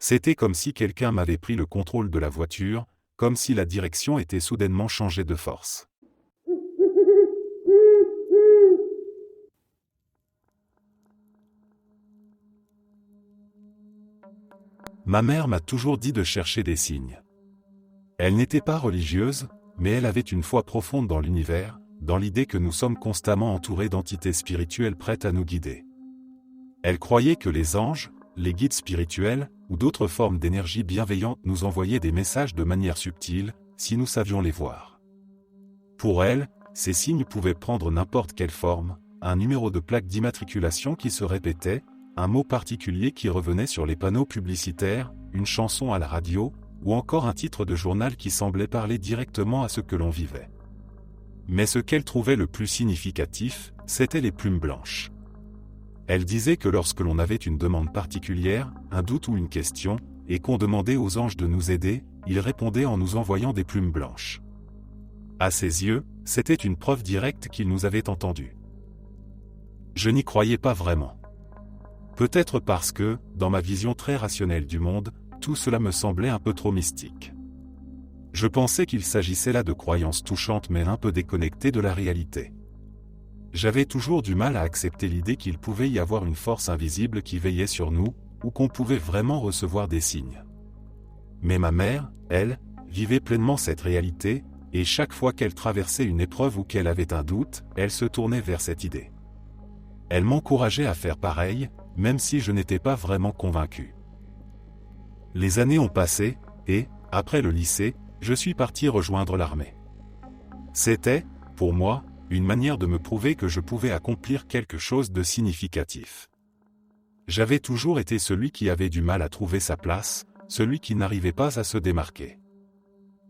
C'était comme si quelqu'un m'avait pris le contrôle de la voiture, comme si la direction était soudainement changée de force. Ma mère m'a toujours dit de chercher des signes. Elle n'était pas religieuse, mais elle avait une foi profonde dans l'univers, dans l'idée que nous sommes constamment entourés d'entités spirituelles prêtes à nous guider. Elle croyait que les anges, les guides spirituels, ou d'autres formes d'énergie bienveillante nous envoyaient des messages de manière subtile, si nous savions les voir. Pour elle, ces signes pouvaient prendre n'importe quelle forme, un numéro de plaque d'immatriculation qui se répétait, un mot particulier qui revenait sur les panneaux publicitaires, une chanson à la radio, ou encore un titre de journal qui semblait parler directement à ce que l'on vivait. Mais ce qu'elle trouvait le plus significatif, c'étaient les plumes blanches. Elle disait que lorsque l'on avait une demande particulière, un doute ou une question, et qu'on demandait aux anges de nous aider, ils répondaient en nous envoyant des plumes blanches. À ses yeux, c'était une preuve directe qu'ils nous avaient entendus. Je n'y croyais pas vraiment. Peut-être parce que, dans ma vision très rationnelle du monde, tout cela me semblait un peu trop mystique. Je pensais qu'il s'agissait là de croyances touchantes mais un peu déconnectées de la réalité. J'avais toujours du mal à accepter l'idée qu'il pouvait y avoir une force invisible qui veillait sur nous, ou qu'on pouvait vraiment recevoir des signes. Mais ma mère, elle, vivait pleinement cette réalité, et chaque fois qu'elle traversait une épreuve ou qu'elle avait un doute, elle se tournait vers cette idée. Elle m'encourageait à faire pareil, même si je n'étais pas vraiment convaincu. Les années ont passé, et, après le lycée, je suis parti rejoindre l'armée. C'était, pour moi, une manière de me prouver que je pouvais accomplir quelque chose de significatif. J'avais toujours été celui qui avait du mal à trouver sa place, celui qui n'arrivait pas à se démarquer.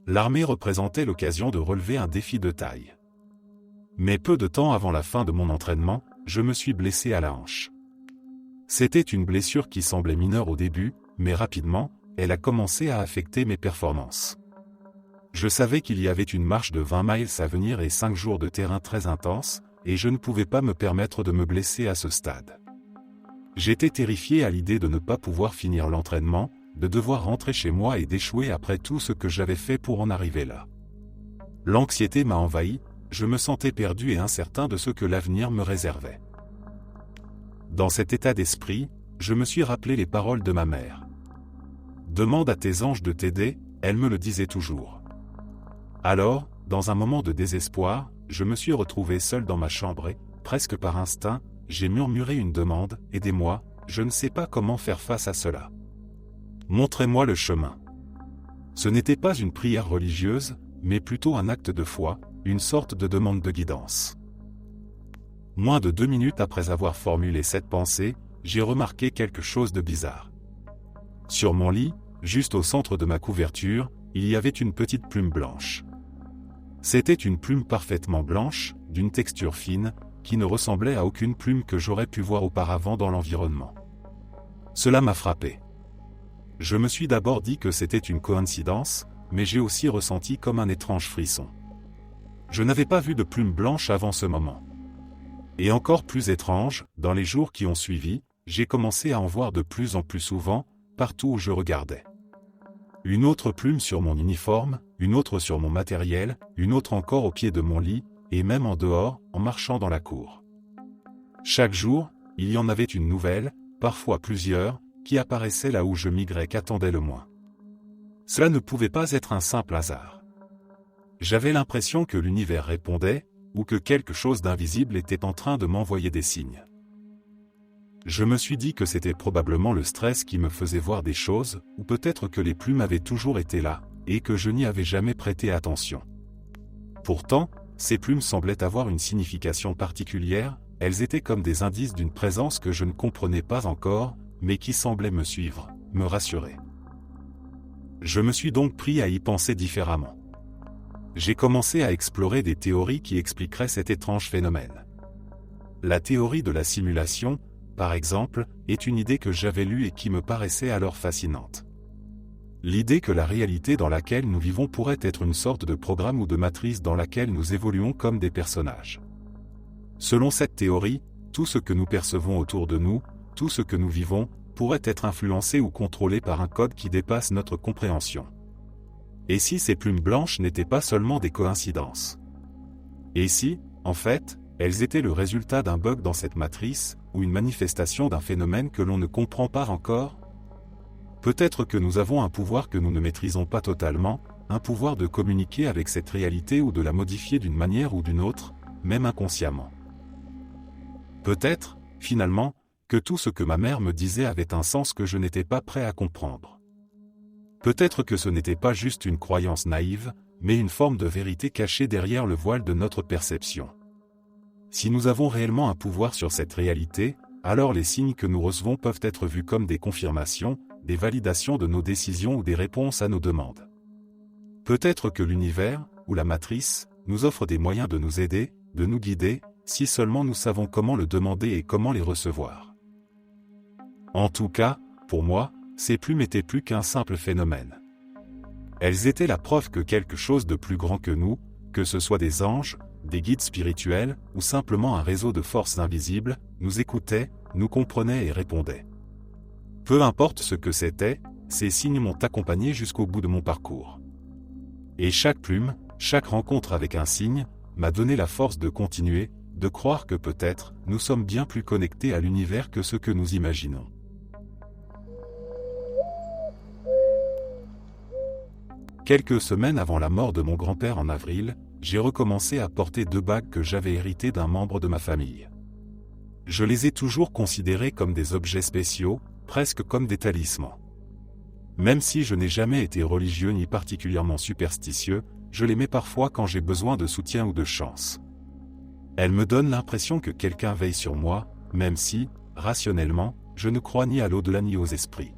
L'armée représentait l'occasion de relever un défi de taille. Mais peu de temps avant la fin de mon entraînement, je me suis blessé à la hanche. C'était une blessure qui semblait mineure au début, mais rapidement, elle a commencé à affecter mes performances. Je savais qu'il y avait une marche de 20 miles à venir et 5 jours de terrain très intenses, et je ne pouvais pas me permettre de me blesser à ce stade. J'étais terrifié à l'idée de ne pas pouvoir finir l'entraînement, de devoir rentrer chez moi et d'échouer après tout ce que j'avais fait pour en arriver là. L'anxiété m'a envahi, je me sentais perdu et incertain de ce que l'avenir me réservait. Dans cet état d'esprit, je me suis rappelé les paroles de ma mère. « Demande à tes anges de t'aider », elle me le disait toujours. Alors, dans un moment de désespoir, je me suis retrouvé seul dans ma chambre et, presque par instinct, j'ai murmuré une demande, « Aidez-moi, je ne sais pas comment faire face à cela. Montrez-moi le chemin. » Ce n'était pas une prière religieuse, mais plutôt un acte de foi, une sorte de demande de guidance. Moins de 2 minutes après avoir formulé cette pensée, j'ai remarqué quelque chose de bizarre. Sur mon lit, juste au centre de ma couverture, il y avait une petite plume blanche. C'était une plume parfaitement blanche, d'une texture fine, qui ne ressemblait à aucune plume que j'aurais pu voir auparavant dans l'environnement. Cela m'a frappé. Je me suis d'abord dit que c'était une coïncidence, mais j'ai aussi ressenti comme un étrange frisson. Je n'avais pas vu de plume blanche avant ce moment. Et encore plus étrange, dans les jours qui ont suivi, j'ai commencé à en voir de plus en plus souvent, partout où je regardais. Une autre plume sur mon uniforme, une autre sur mon matériel, une autre encore au pied de mon lit, et même en dehors, en marchant dans la cour. Chaque jour, il y en avait une nouvelle, parfois plusieurs, qui apparaissaient là où je migrais qu'attendait le moins. Cela ne pouvait pas être un simple hasard. J'avais l'impression que l'univers répondait, ou que quelque chose d'invisible était en train de m'envoyer des signes. Je me suis dit que c'était probablement le stress qui me faisait voir des choses, ou peut-être que les plumes avaient toujours été là, et que je n'y avais jamais prêté attention. Pourtant, ces plumes semblaient avoir une signification particulière, elles étaient comme des indices d'une présence que je ne comprenais pas encore, mais qui semblait me suivre, me rassurer. Je me suis donc pris à y penser différemment. J'ai commencé à explorer des théories qui expliqueraient cet étrange phénomène. La théorie de la simulation, par exemple, est une idée que j'avais lue et qui me paraissait alors fascinante. L'idée que la réalité dans laquelle nous vivons pourrait être une sorte de programme ou de matrice dans laquelle nous évoluons comme des personnages. Selon cette théorie, tout ce que nous percevons autour de nous, tout ce que nous vivons, pourrait être influencé ou contrôlé par un code qui dépasse notre compréhension. Et si ces plumes blanches n'étaient pas seulement des coïncidences? Et si, en fait, elles étaient le résultat d'un bug dans cette matrice, ou une manifestation d'un phénomène que l'on ne comprend pas encore? Peut-être que nous avons un pouvoir que nous ne maîtrisons pas totalement, un pouvoir de communiquer avec cette réalité ou de la modifier d'une manière ou d'une autre, même inconsciemment. Peut-être, finalement, que tout ce que ma mère me disait avait un sens que je n'étais pas prêt à comprendre. Peut-être que ce n'était pas juste une croyance naïve, mais une forme de vérité cachée derrière le voile de notre perception. Si nous avons réellement un pouvoir sur cette réalité, alors les signes que nous recevons peuvent être vus comme des confirmations, des validations de nos décisions ou des réponses à nos demandes. Peut-être que l'univers, ou la matrice, nous offre des moyens de nous aider, de nous guider, si seulement nous savons comment le demander et comment les recevoir. En tout cas, pour moi, ces plumes n'étaient plus qu'un simple phénomène. Elles étaient la preuve que quelque chose de plus grand que nous, que ce soit des anges, des guides spirituels, ou simplement un réseau de forces invisibles, nous écoutait, nous comprenait et répondait. Peu importe ce que c'était, ces signes m'ont accompagné jusqu'au bout de mon parcours. Et chaque plume, chaque rencontre avec un signe, m'a donné la force de continuer, de croire que peut-être, nous sommes bien plus connectés à l'univers que ce que nous imaginons. Quelques semaines avant la mort de mon grand-père en avril, j'ai recommencé à porter 2 bagues que j'avais héritées d'un membre de ma famille. Je les ai toujours considérées comme des objets spéciaux, presque comme des talismans. Même si je n'ai jamais été religieux ni particulièrement superstitieux, je les mets parfois quand j'ai besoin de soutien ou de chance. Elles me donnent l'impression que quelqu'un veille sur moi, même si, rationnellement, je ne crois ni à l'au-delà ni aux esprits.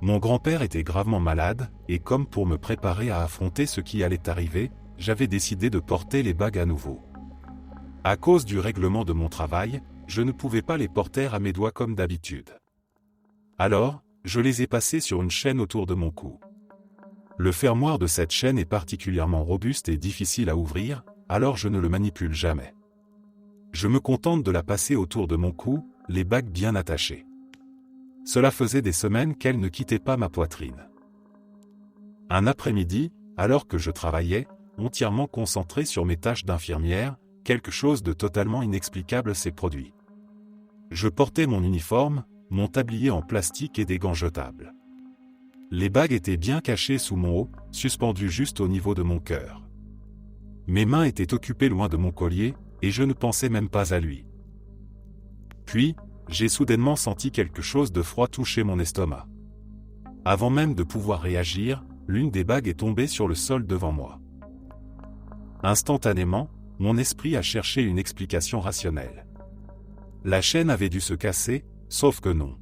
Mon grand-père était gravement malade, et comme pour me préparer à affronter ce qui allait arriver, j'avais décidé de porter les bagues à nouveau. À cause du règlement de mon travail, je ne pouvais pas les porter à mes doigts comme d'habitude. Alors, je les ai passées sur une chaîne autour de mon cou. Le fermoir de cette chaîne est particulièrement robuste et difficile à ouvrir, alors je ne le manipule jamais. Je me contente de la passer autour de mon cou, les bagues bien attachées. Cela faisait des semaines qu'elles ne quittaient pas ma poitrine. Un après-midi, alors que je travaillais, entièrement concentré sur mes tâches d'infirmière, quelque chose de totalement inexplicable s'est produit. Je portais mon uniforme, mon tablier en plastique et des gants jetables. Les bagues étaient bien cachées sous mon haut, suspendues juste au niveau de mon cœur. Mes mains étaient occupées loin de mon collier, et je ne pensais même pas à lui. Puis, j'ai soudainement senti quelque chose de froid toucher mon estomac. Avant même de pouvoir réagir, l'une des bagues est tombée sur le sol devant moi. Instantanément, mon esprit a cherché une explication rationnelle. La chaîne avait dû se casser, sauf que non.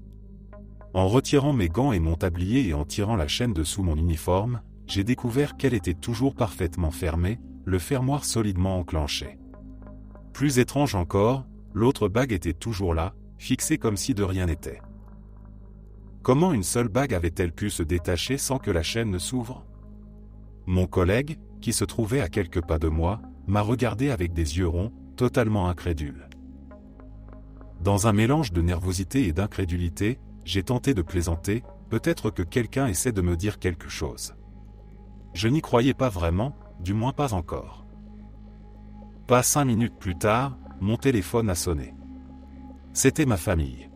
En retirant mes gants et mon tablier et en tirant la chaîne de sous mon uniforme, j'ai découvert qu'elle était toujours parfaitement fermée, le fermoir solidement enclenché. Plus étrange encore, l'autre bague était toujours là, fixée comme si de rien n'était. Comment une seule bague avait-elle pu se détacher sans que la chaîne ne s'ouvre? Mon collègue, qui se trouvait à quelques pas de moi, m'a regardé avec des yeux ronds, totalement incrédule. Dans un mélange de nervosité et d'incrédulité, j'ai tenté de plaisanter, peut-être que quelqu'un essaie de me dire quelque chose. Je n'y croyais pas vraiment, du moins pas encore. Pas 5 minutes plus tard, mon téléphone a sonné. C'était ma famille.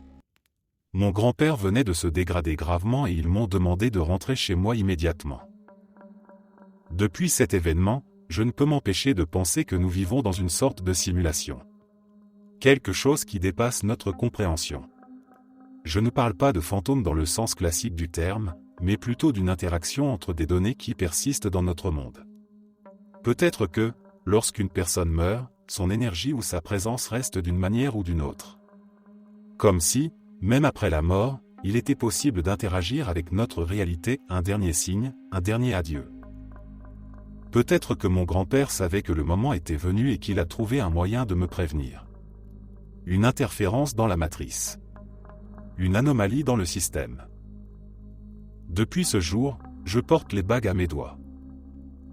Mon grand-père venait de se dégrader gravement et ils m'ont demandé de rentrer chez moi immédiatement. Depuis cet événement, je ne peux m'empêcher de penser que nous vivons dans une sorte de simulation. Quelque chose qui dépasse notre compréhension. Je ne parle pas de fantômes dans le sens classique du terme, mais plutôt d'une interaction entre des données qui persistent dans notre monde. Peut-être que, lorsqu'une personne meurt, son énergie ou sa présence reste d'une manière ou d'une autre. Comme si, même après la mort, il était possible d'interagir avec notre réalité, un dernier signe, un dernier adieu. Peut-être que mon grand-père savait que le moment était venu et qu'il a trouvé un moyen de me prévenir. Une interférence dans la matrice. Une anomalie dans le système. Depuis ce jour, je porte les bagues à mes doigts.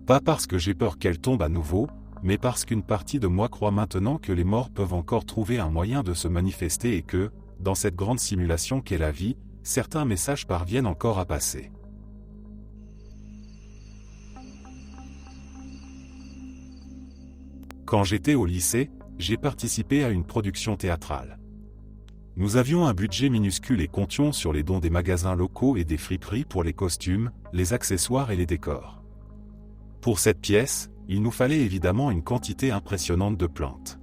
Pas parce que j'ai peur qu'elles tombent à nouveau, mais parce qu'une partie de moi croit maintenant que les morts peuvent encore trouver un moyen de se manifester et que, dans cette grande simulation qu'est la vie, certains messages parviennent encore à passer. Quand j'étais au lycée, j'ai participé à une production théâtrale. Nous avions un budget minuscule et comptions sur les dons des magasins locaux et des friperies pour les costumes, les accessoires et les décors. Pour cette pièce, il nous fallait évidemment une quantité impressionnante de plantes.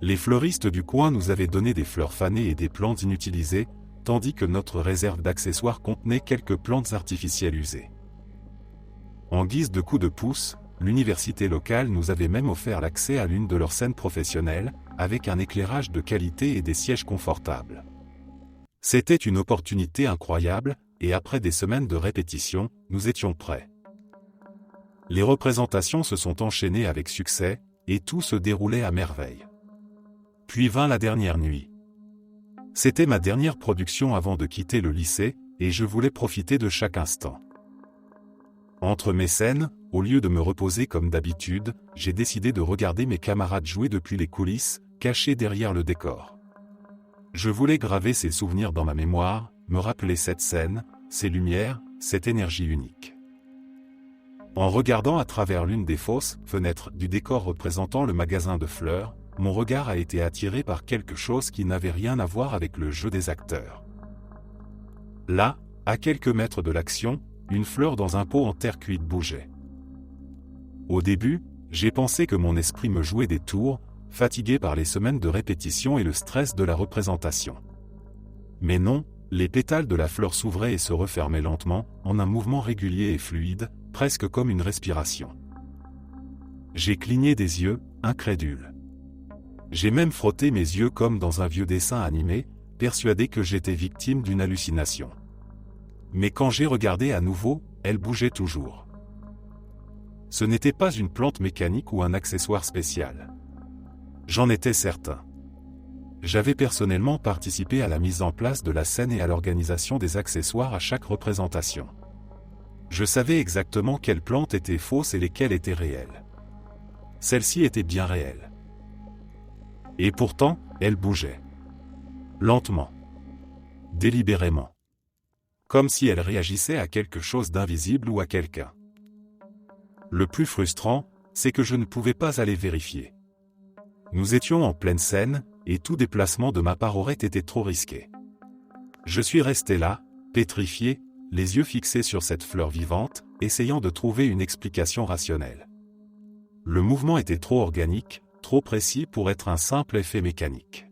Les fleuristes du coin nous avaient donné des fleurs fanées et des plantes inutilisées, tandis que notre réserve d'accessoires contenait quelques plantes artificielles usées. En guise de coup de pouce, l'université locale nous avait même offert l'accès à l'une de leurs scènes professionnelles, avec un éclairage de qualité et des sièges confortables. C'était une opportunité incroyable, et après des semaines de répétition, nous étions prêts. Les représentations se sont enchaînées avec succès, et tout se déroulait à merveille. Puis vint la dernière nuit. C'était ma dernière production avant de quitter le lycée, et je voulais profiter de chaque instant. Entre mes scènes, au lieu de me reposer comme d'habitude, j'ai décidé de regarder mes camarades jouer depuis les coulisses, cachés derrière le décor. Je voulais graver ces souvenirs dans ma mémoire, me rappeler cette scène, ces lumières, cette énergie unique. En regardant à travers l'une des fausses fenêtres du décor représentant le magasin de fleurs, mon regard a été attiré par quelque chose qui n'avait rien à voir avec le jeu des acteurs. Là, à quelques mètres de l'action, une fleur dans un pot en terre cuite bougeait. Au début, j'ai pensé que mon esprit me jouait des tours, fatigué par les semaines de répétition et le stress de la représentation. Mais non, les pétales de la fleur s'ouvraient et se refermaient lentement, en un mouvement régulier et fluide, presque comme une respiration. J'ai cligné des yeux, incrédule. J'ai même frotté mes yeux comme dans un vieux dessin animé, persuadé que j'étais victime d'une hallucination. Mais quand j'ai regardé à nouveau, elle bougeait toujours. Ce n'était pas une plante mécanique ou un accessoire spécial. J'en étais certain. J'avais personnellement participé à la mise en place de la scène et à l'organisation des accessoires à chaque représentation. Je savais exactement quelles plantes étaient fausses et lesquelles étaient réelles. Celle-ci était bien réelle. Et pourtant, elle bougeait. Lentement. Délibérément. Comme si elle réagissait à quelque chose d'invisible ou à quelqu'un. Le plus frustrant, c'est que je ne pouvais pas aller vérifier. Nous étions en pleine scène, et tout déplacement de ma part aurait été trop risqué. Je suis resté là, pétrifié, les yeux fixés sur cette fleur vivante, essayant de trouver une explication rationnelle. Le mouvement était trop organique, trop précis pour être un simple effet mécanique.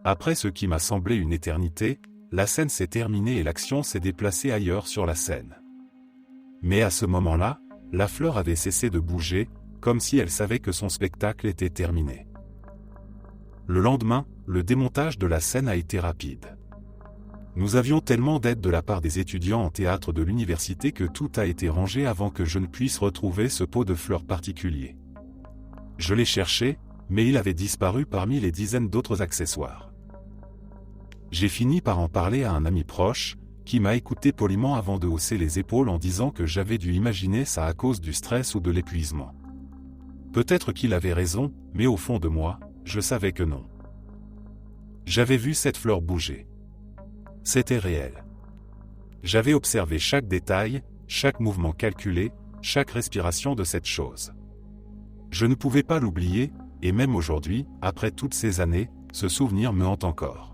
Après ce qui m'a semblé une éternité, la scène s'est terminée et l'action s'est déplacée ailleurs sur la scène. Mais à ce moment-là, la fleur avait cessé de bouger, comme si elle savait que son spectacle était terminé. Le lendemain, le démontage de la scène a été rapide. Nous avions tellement d'aide de la part des étudiants en théâtre de l'université que tout a été rangé avant que je ne puisse retrouver ce pot de fleurs particulier. Je l'ai cherché, mais il avait disparu parmi les dizaines d'autres accessoires. J'ai fini par en parler à un ami proche, qui m'a écouté poliment avant de hausser les épaules en disant que j'avais dû imaginer ça à cause du stress ou de l'épuisement. Peut-être qu'il avait raison, mais au fond de moi, je savais que non. J'avais vu cette fleur bouger. C'était réel. J'avais observé chaque détail, chaque mouvement calculé, chaque respiration de cette chose. Je ne pouvais pas l'oublier, et même aujourd'hui, après toutes ces années, ce souvenir me hante encore.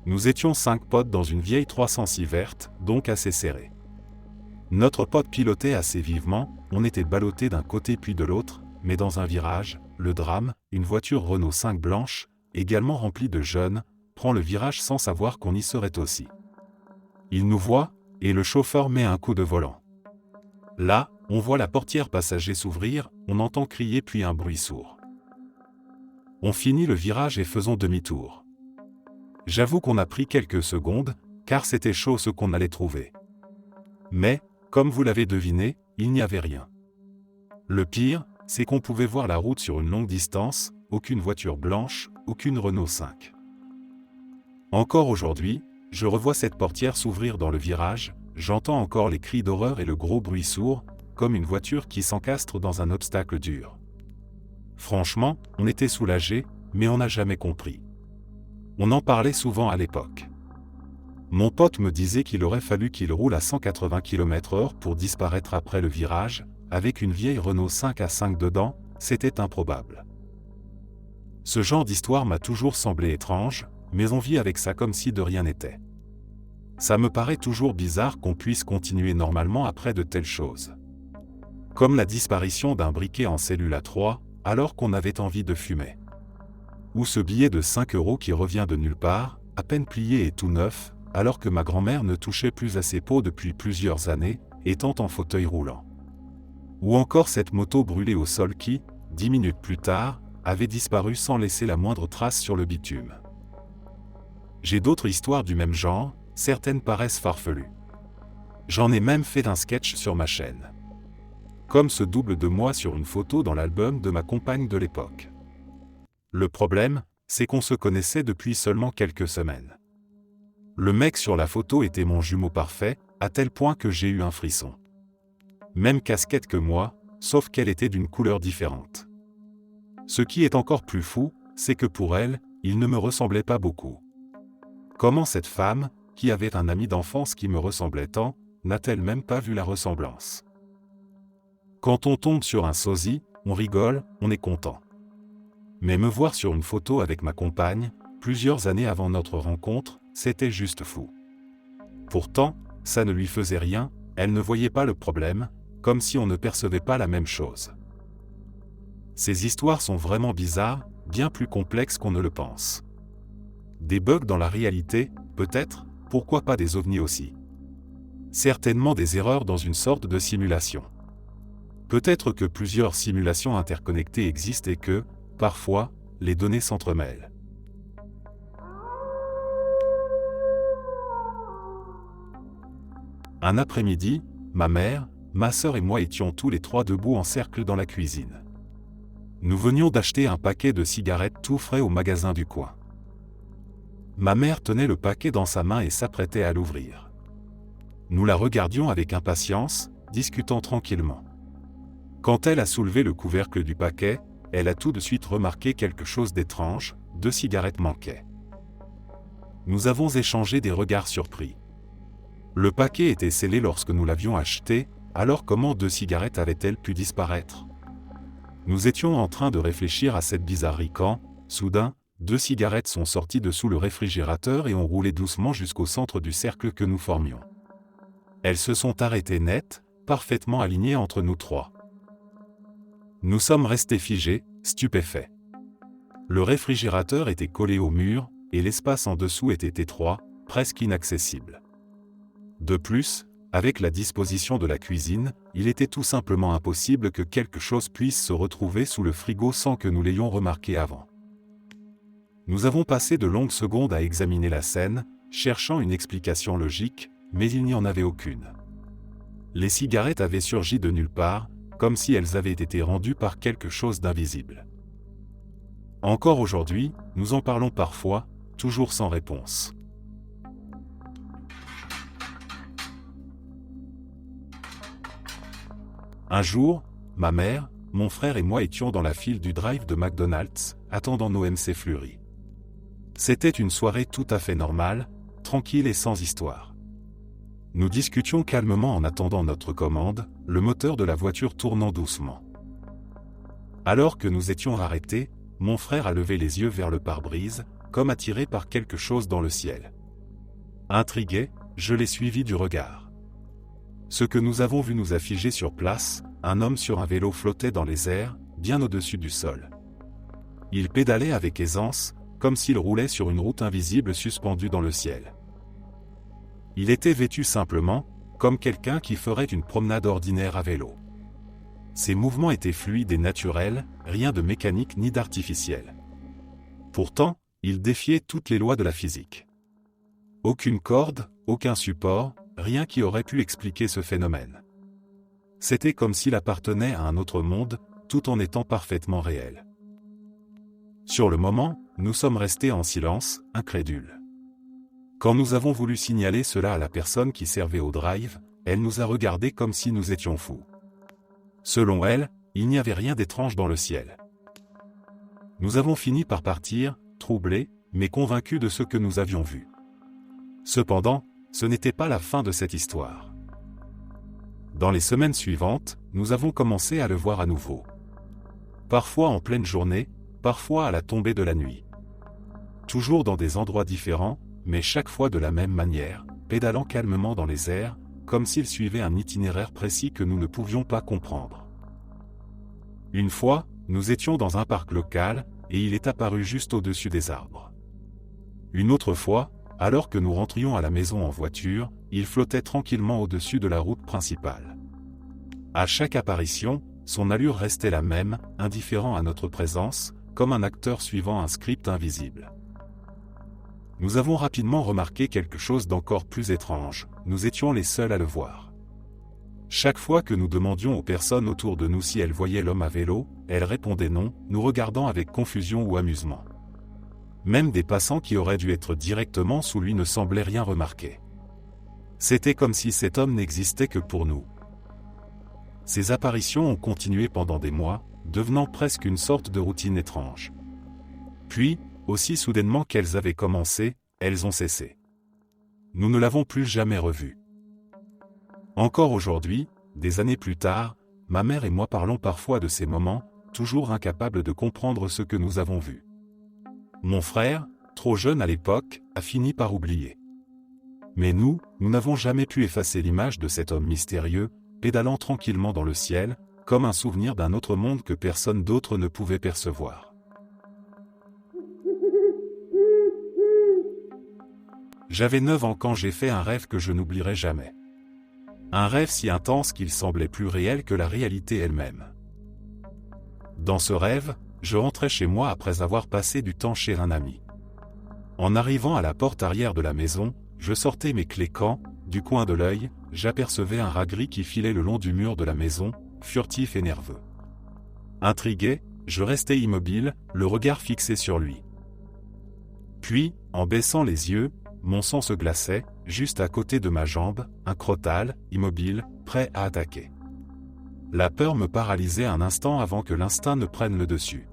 Nous étions 5 potes dans une vieille 306 verte, donc assez serrée. Notre pote pilotait assez vivement, on était ballottés d'un côté puis de l'autre, mais dans un virage, le drame, une voiture Renault 5 blanche, également remplie de jeunes, prend le virage sans savoir qu'on y serait aussi. Il nous voit, et le chauffeur met un coup de volant. Là, on voit la portière passager s'ouvrir, on entend crier puis un bruit sourd. On finit le virage et faisons demi-tour. J'avoue qu'on a pris quelques secondes, car c'était chaud ce qu'on allait trouver. Mais, comme vous l'avez deviné, il n'y avait rien. Le pire, c'est qu'on pouvait voir la route sur une longue distance, aucune voiture blanche, aucune Renault 5. Encore aujourd'hui, je revois cette portière s'ouvrir dans le virage, j'entends encore les cris d'horreur et le gros bruit sourd, comme une voiture qui s'encastre dans un obstacle dur. Franchement, on était soulagés, mais on n'a jamais compris. On en parlait souvent à l'époque. Mon pote me disait qu'il aurait fallu qu'il roule à 180 km/h pour disparaître après le virage, avec une vieille Renault 5 dedans, c'était improbable. Ce genre d'histoire m'a toujours semblé étrange, mais on vit avec ça comme si de rien n'était. Ça me paraît toujours bizarre qu'on puisse continuer normalement après de telles choses. Comme la disparition d'un briquet en cellule A3, alors qu'on avait envie de fumer. Ou ce billet de 5 € qui revient de nulle part, à peine plié et tout neuf, alors que ma grand-mère ne touchait plus à ses pots depuis plusieurs années, étant en fauteuil roulant. Ou encore cette moto brûlée au sol qui, 10 minutes plus tard, avait disparu sans laisser la moindre trace sur le bitume. J'ai d'autres histoires du même genre, certaines paraissent farfelues. J'en ai même fait un sketch sur ma chaîne. Comme ce double de moi sur une photo dans l'album de ma compagne de l'époque. Le problème, c'est qu'on se connaissait depuis seulement quelques semaines. Le mec sur la photo était mon jumeau parfait, à tel point que j'ai eu un frisson. Même casquette que moi, sauf qu'elle était d'une couleur différente. Ce qui est encore plus fou, c'est que pour elle, il ne me ressemblait pas beaucoup. Comment cette femme, qui avait un ami d'enfance qui me ressemblait tant, n'a-t-elle même pas vu la ressemblance? Quand on tombe sur un sosie, on rigole, on est content. Mais me voir sur une photo avec ma compagne, plusieurs années avant notre rencontre, c'était juste fou. Pourtant, ça ne lui faisait rien, elle ne voyait pas le problème, comme si on ne percevait pas la même chose. Ces histoires sont vraiment bizarres, bien plus complexes qu'on ne le pense. Des bugs dans la réalité, peut-être, pourquoi pas des ovnis aussi? Certainement des erreurs dans une sorte de simulation. Peut-être que plusieurs simulations interconnectées existent et que, parfois, les données s'entremêlent. Un après-midi, ma mère, ma sœur et moi étions tous les trois debout en cercle dans la cuisine. Nous venions d'acheter un paquet de cigarettes tout frais au magasin du coin. Ma mère tenait le paquet dans sa main et s'apprêtait à l'ouvrir. Nous la regardions avec impatience, discutant tranquillement. Quand elle a soulevé le couvercle du paquet, elle a tout de suite remarqué quelque chose d'étrange, 2 cigarettes manquaient. Nous avons échangé des regards surpris. Le paquet était scellé lorsque nous l'avions acheté, alors comment 2 cigarettes avaient-elles pu disparaître? Nous étions en train de réfléchir à cette bizarrerie quand, soudain, 2 cigarettes sont sorties de sous le réfrigérateur et ont roulé doucement jusqu'au centre du cercle que nous formions. Elles se sont arrêtées net, parfaitement alignées entre nous trois. Nous sommes restés figés, stupéfaits. Le réfrigérateur était collé au mur, et l'espace en dessous était étroit, presque inaccessible. De plus, avec la disposition de la cuisine, il était tout simplement impossible que quelque chose puisse se retrouver sous le frigo sans que nous l'ayons remarqué avant. Nous avons passé de longues secondes à examiner la scène, cherchant une explication logique, mais il n'y en avait aucune. Les cigarettes avaient surgi de nulle part, comme si elles avaient été rendues par quelque chose d'invisible. Encore aujourd'hui, nous en parlons parfois, toujours sans réponse. Un jour, ma mère, mon frère et moi étions dans la file du drive de McDonald's, attendant nos MC Fleury. C'était une soirée tout à fait normale, tranquille et sans histoire. Nous discutions calmement en attendant notre commande, le moteur de la voiture tournant doucement. Alors que nous étions arrêtés, mon frère a levé les yeux vers le pare-brise, comme attiré par quelque chose dans le ciel. Intrigué, je l'ai suivi du regard. Ce que nous avons vu nous a figés sur place, un homme sur un vélo flottait dans les airs, bien au-dessus du sol. Il pédalait avec aisance, comme s'il roulait sur une route invisible suspendue dans le ciel. Il était vêtu simplement, comme quelqu'un qui ferait une promenade ordinaire à vélo. Ses mouvements étaient fluides et naturels, rien de mécanique ni d'artificiel. Pourtant, il défiait toutes les lois de la physique. Aucune corde, aucun support, rien qui aurait pu expliquer ce phénomène. C'était comme s'il appartenait à un autre monde, tout en étant parfaitement réel. Sur le moment, nous sommes restés en silence, incrédules. Quand nous avons voulu signaler cela à la personne qui servait au drive, elle nous a regardés comme si nous étions fous. Selon elle, il n'y avait rien d'étrange dans le ciel. Nous avons fini par partir, troublés, mais convaincus de ce que nous avions vu. Cependant, ce n'était pas la fin de cette histoire. Dans les semaines suivantes, nous avons commencé à le voir à nouveau. Parfois en pleine journée, parfois à la tombée de la nuit. Toujours dans des endroits différents, mais chaque fois de la même manière, pédalant calmement dans les airs, comme s'il suivait un itinéraire précis que nous ne pouvions pas comprendre. Une fois, nous étions dans un parc local, et il est apparu juste au-dessus des arbres. Une autre fois, alors que nous rentrions à la maison en voiture, il flottait tranquillement au-dessus de la route principale. À chaque apparition, son allure restait la même, indifférent à notre présence, comme un acteur suivant un script invisible. Nous avons rapidement remarqué quelque chose d'encore plus étrange, nous étions les seuls à le voir. Chaque fois que nous demandions aux personnes autour de nous si elles voyaient l'homme à vélo, elles répondaient non, nous regardant avec confusion ou amusement. Même des passants qui auraient dû être directement sous lui ne semblaient rien remarquer. C'était comme si cet homme n'existait que pour nous. Ces apparitions ont continué pendant des mois, devenant presque une sorte de routine étrange. Puis, aussi soudainement qu'elles avaient commencé, elles ont cessé. Nous ne l'avons plus jamais revu. Encore aujourd'hui, des années plus tard, ma mère et moi parlons parfois de ces moments, toujours incapables de comprendre ce que nous avons vu. Mon frère, trop jeune à l'époque, a fini par oublier. Mais nous n'avons jamais pu effacer l'image de cet homme mystérieux, pédalant tranquillement dans le ciel, comme un souvenir d'un autre monde que personne d'autre ne pouvait percevoir. J'avais 9 ans quand j'ai fait un rêve que je n'oublierai jamais. Un rêve si intense qu'il semblait plus réel que la réalité elle-même. Dans ce rêve, je rentrais chez moi après avoir passé du temps chez un ami. En arrivant à la porte arrière de la maison, je sortais mes clés quand, du coin de l'œil, j'apercevais un rat gris qui filait le long du mur de la maison, furtif et nerveux. Intrigué, je restais immobile, le regard fixé sur lui. Puis, en baissant les yeux, mon sang se glaçait, juste à côté de ma jambe, un crotale, immobile, prêt à attaquer. La peur me paralysait un instant avant que l'instinct ne prenne le dessus.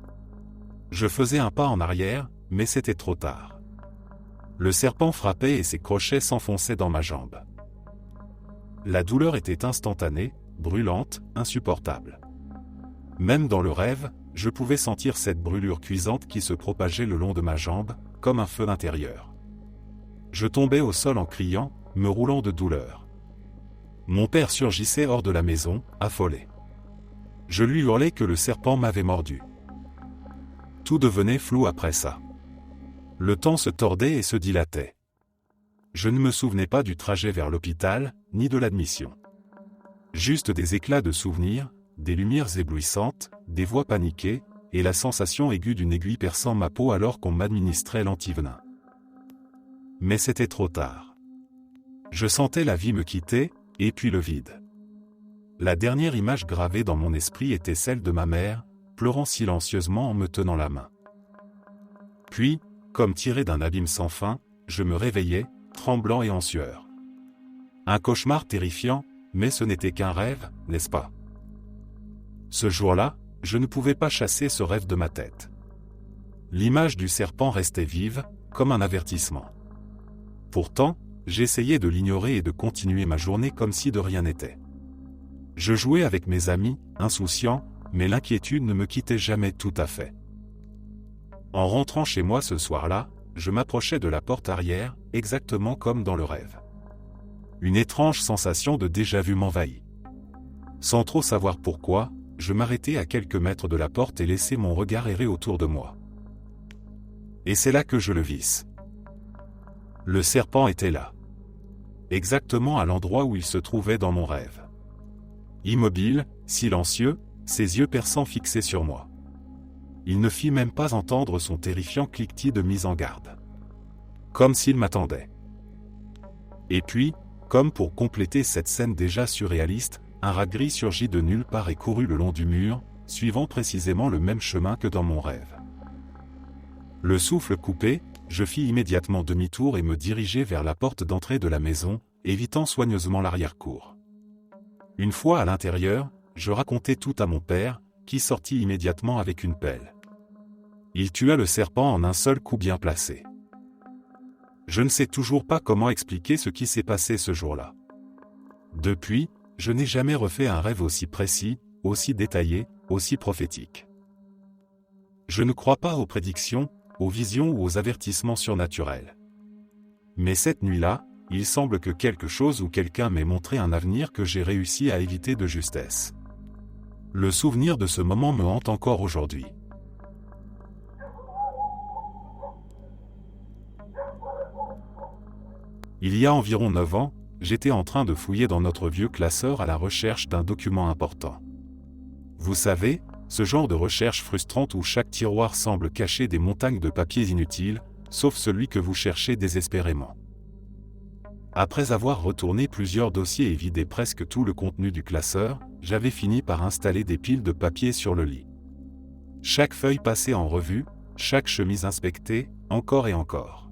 Je faisais un pas en arrière, mais c'était trop tard. Le serpent frappait et ses crochets s'enfonçaient dans ma jambe. La douleur était instantanée, brûlante, insupportable. Même dans le rêve, je pouvais sentir cette brûlure cuisante qui se propageait le long de ma jambe, comme un feu intérieur. Je tombais au sol en criant, me roulant de douleur. Mon père surgissait hors de la maison, affolé. Je lui hurlais que le serpent m'avait mordu. Tout devenait flou après ça. Le temps se tordait et se dilatait. Je ne me souvenais pas du trajet vers l'hôpital, ni de l'admission. Juste des éclats de souvenirs, des lumières éblouissantes, des voix paniquées, et la sensation aiguë d'une aiguille perçant ma peau alors qu'on m'administrait l'antivenin. Mais c'était trop tard. Je sentais la vie me quitter, et puis le vide. La dernière image gravée dans mon esprit était celle de ma mère, pleurant silencieusement en me tenant la main. Puis, comme tiré d'un abîme sans fin, je me réveillais, tremblant et en sueur. Un cauchemar terrifiant, mais ce n'était qu'un rêve, n'est-ce pas? Ce jour-là, je ne pouvais pas chasser ce rêve de ma tête. L'image du serpent restait vive, comme un avertissement. Pourtant, j'essayais de l'ignorer et de continuer ma journée comme si de rien n'était. Je jouais avec mes amis, insouciant, mais l'inquiétude ne me quittait jamais tout à fait. En rentrant chez moi ce soir-là, je m'approchais de la porte arrière, exactement comme dans le rêve. Une étrange sensation de déjà-vu m'envahit. Sans trop savoir pourquoi, je m'arrêtai à quelques mètres de la porte et laissai mon regard errer autour de moi. Et c'est là que je le vis. Le serpent était là. Exactement à l'endroit où il se trouvait dans mon rêve. Immobile, silencieux, ses yeux perçants fixés sur moi. Il ne fit même pas entendre son terrifiant cliquetis de mise en garde. Comme s'il m'attendait. Et puis, comme pour compléter cette scène déjà surréaliste, un rat gris surgit de nulle part et courut le long du mur, suivant précisément le même chemin que dans mon rêve. Le souffle coupé, je fis immédiatement demi-tour et me dirigeai vers la porte d'entrée de la maison, évitant soigneusement l'arrière-cour. Une fois à l'intérieur, je racontai tout à mon père, qui sortit immédiatement avec une pelle. Il tua le serpent en un seul coup bien placé. Je ne sais toujours pas comment expliquer ce qui s'est passé ce jour-là. Depuis, je n'ai jamais refait un rêve aussi précis, aussi détaillé, aussi prophétique. Je ne crois pas aux prédictions, aux visions ou aux avertissements surnaturels. Mais cette nuit-là, il semble que quelque chose ou quelqu'un m'ait montré un avenir que j'ai réussi à éviter de justesse. Le souvenir de ce moment me hante encore aujourd'hui. Il y a environ 9 ans, j'étais en train de fouiller dans notre vieux classeur à la recherche d'un document important. Vous savez, ce genre de recherche frustrante où chaque tiroir semble cacher des montagnes de papiers inutiles, sauf celui que vous cherchez désespérément. Après avoir retourné plusieurs dossiers et vidé presque tout le contenu du classeur, j'avais fini par installer des piles de papier sur le lit. Chaque feuille passée en revue, chaque chemise inspectée, encore et encore.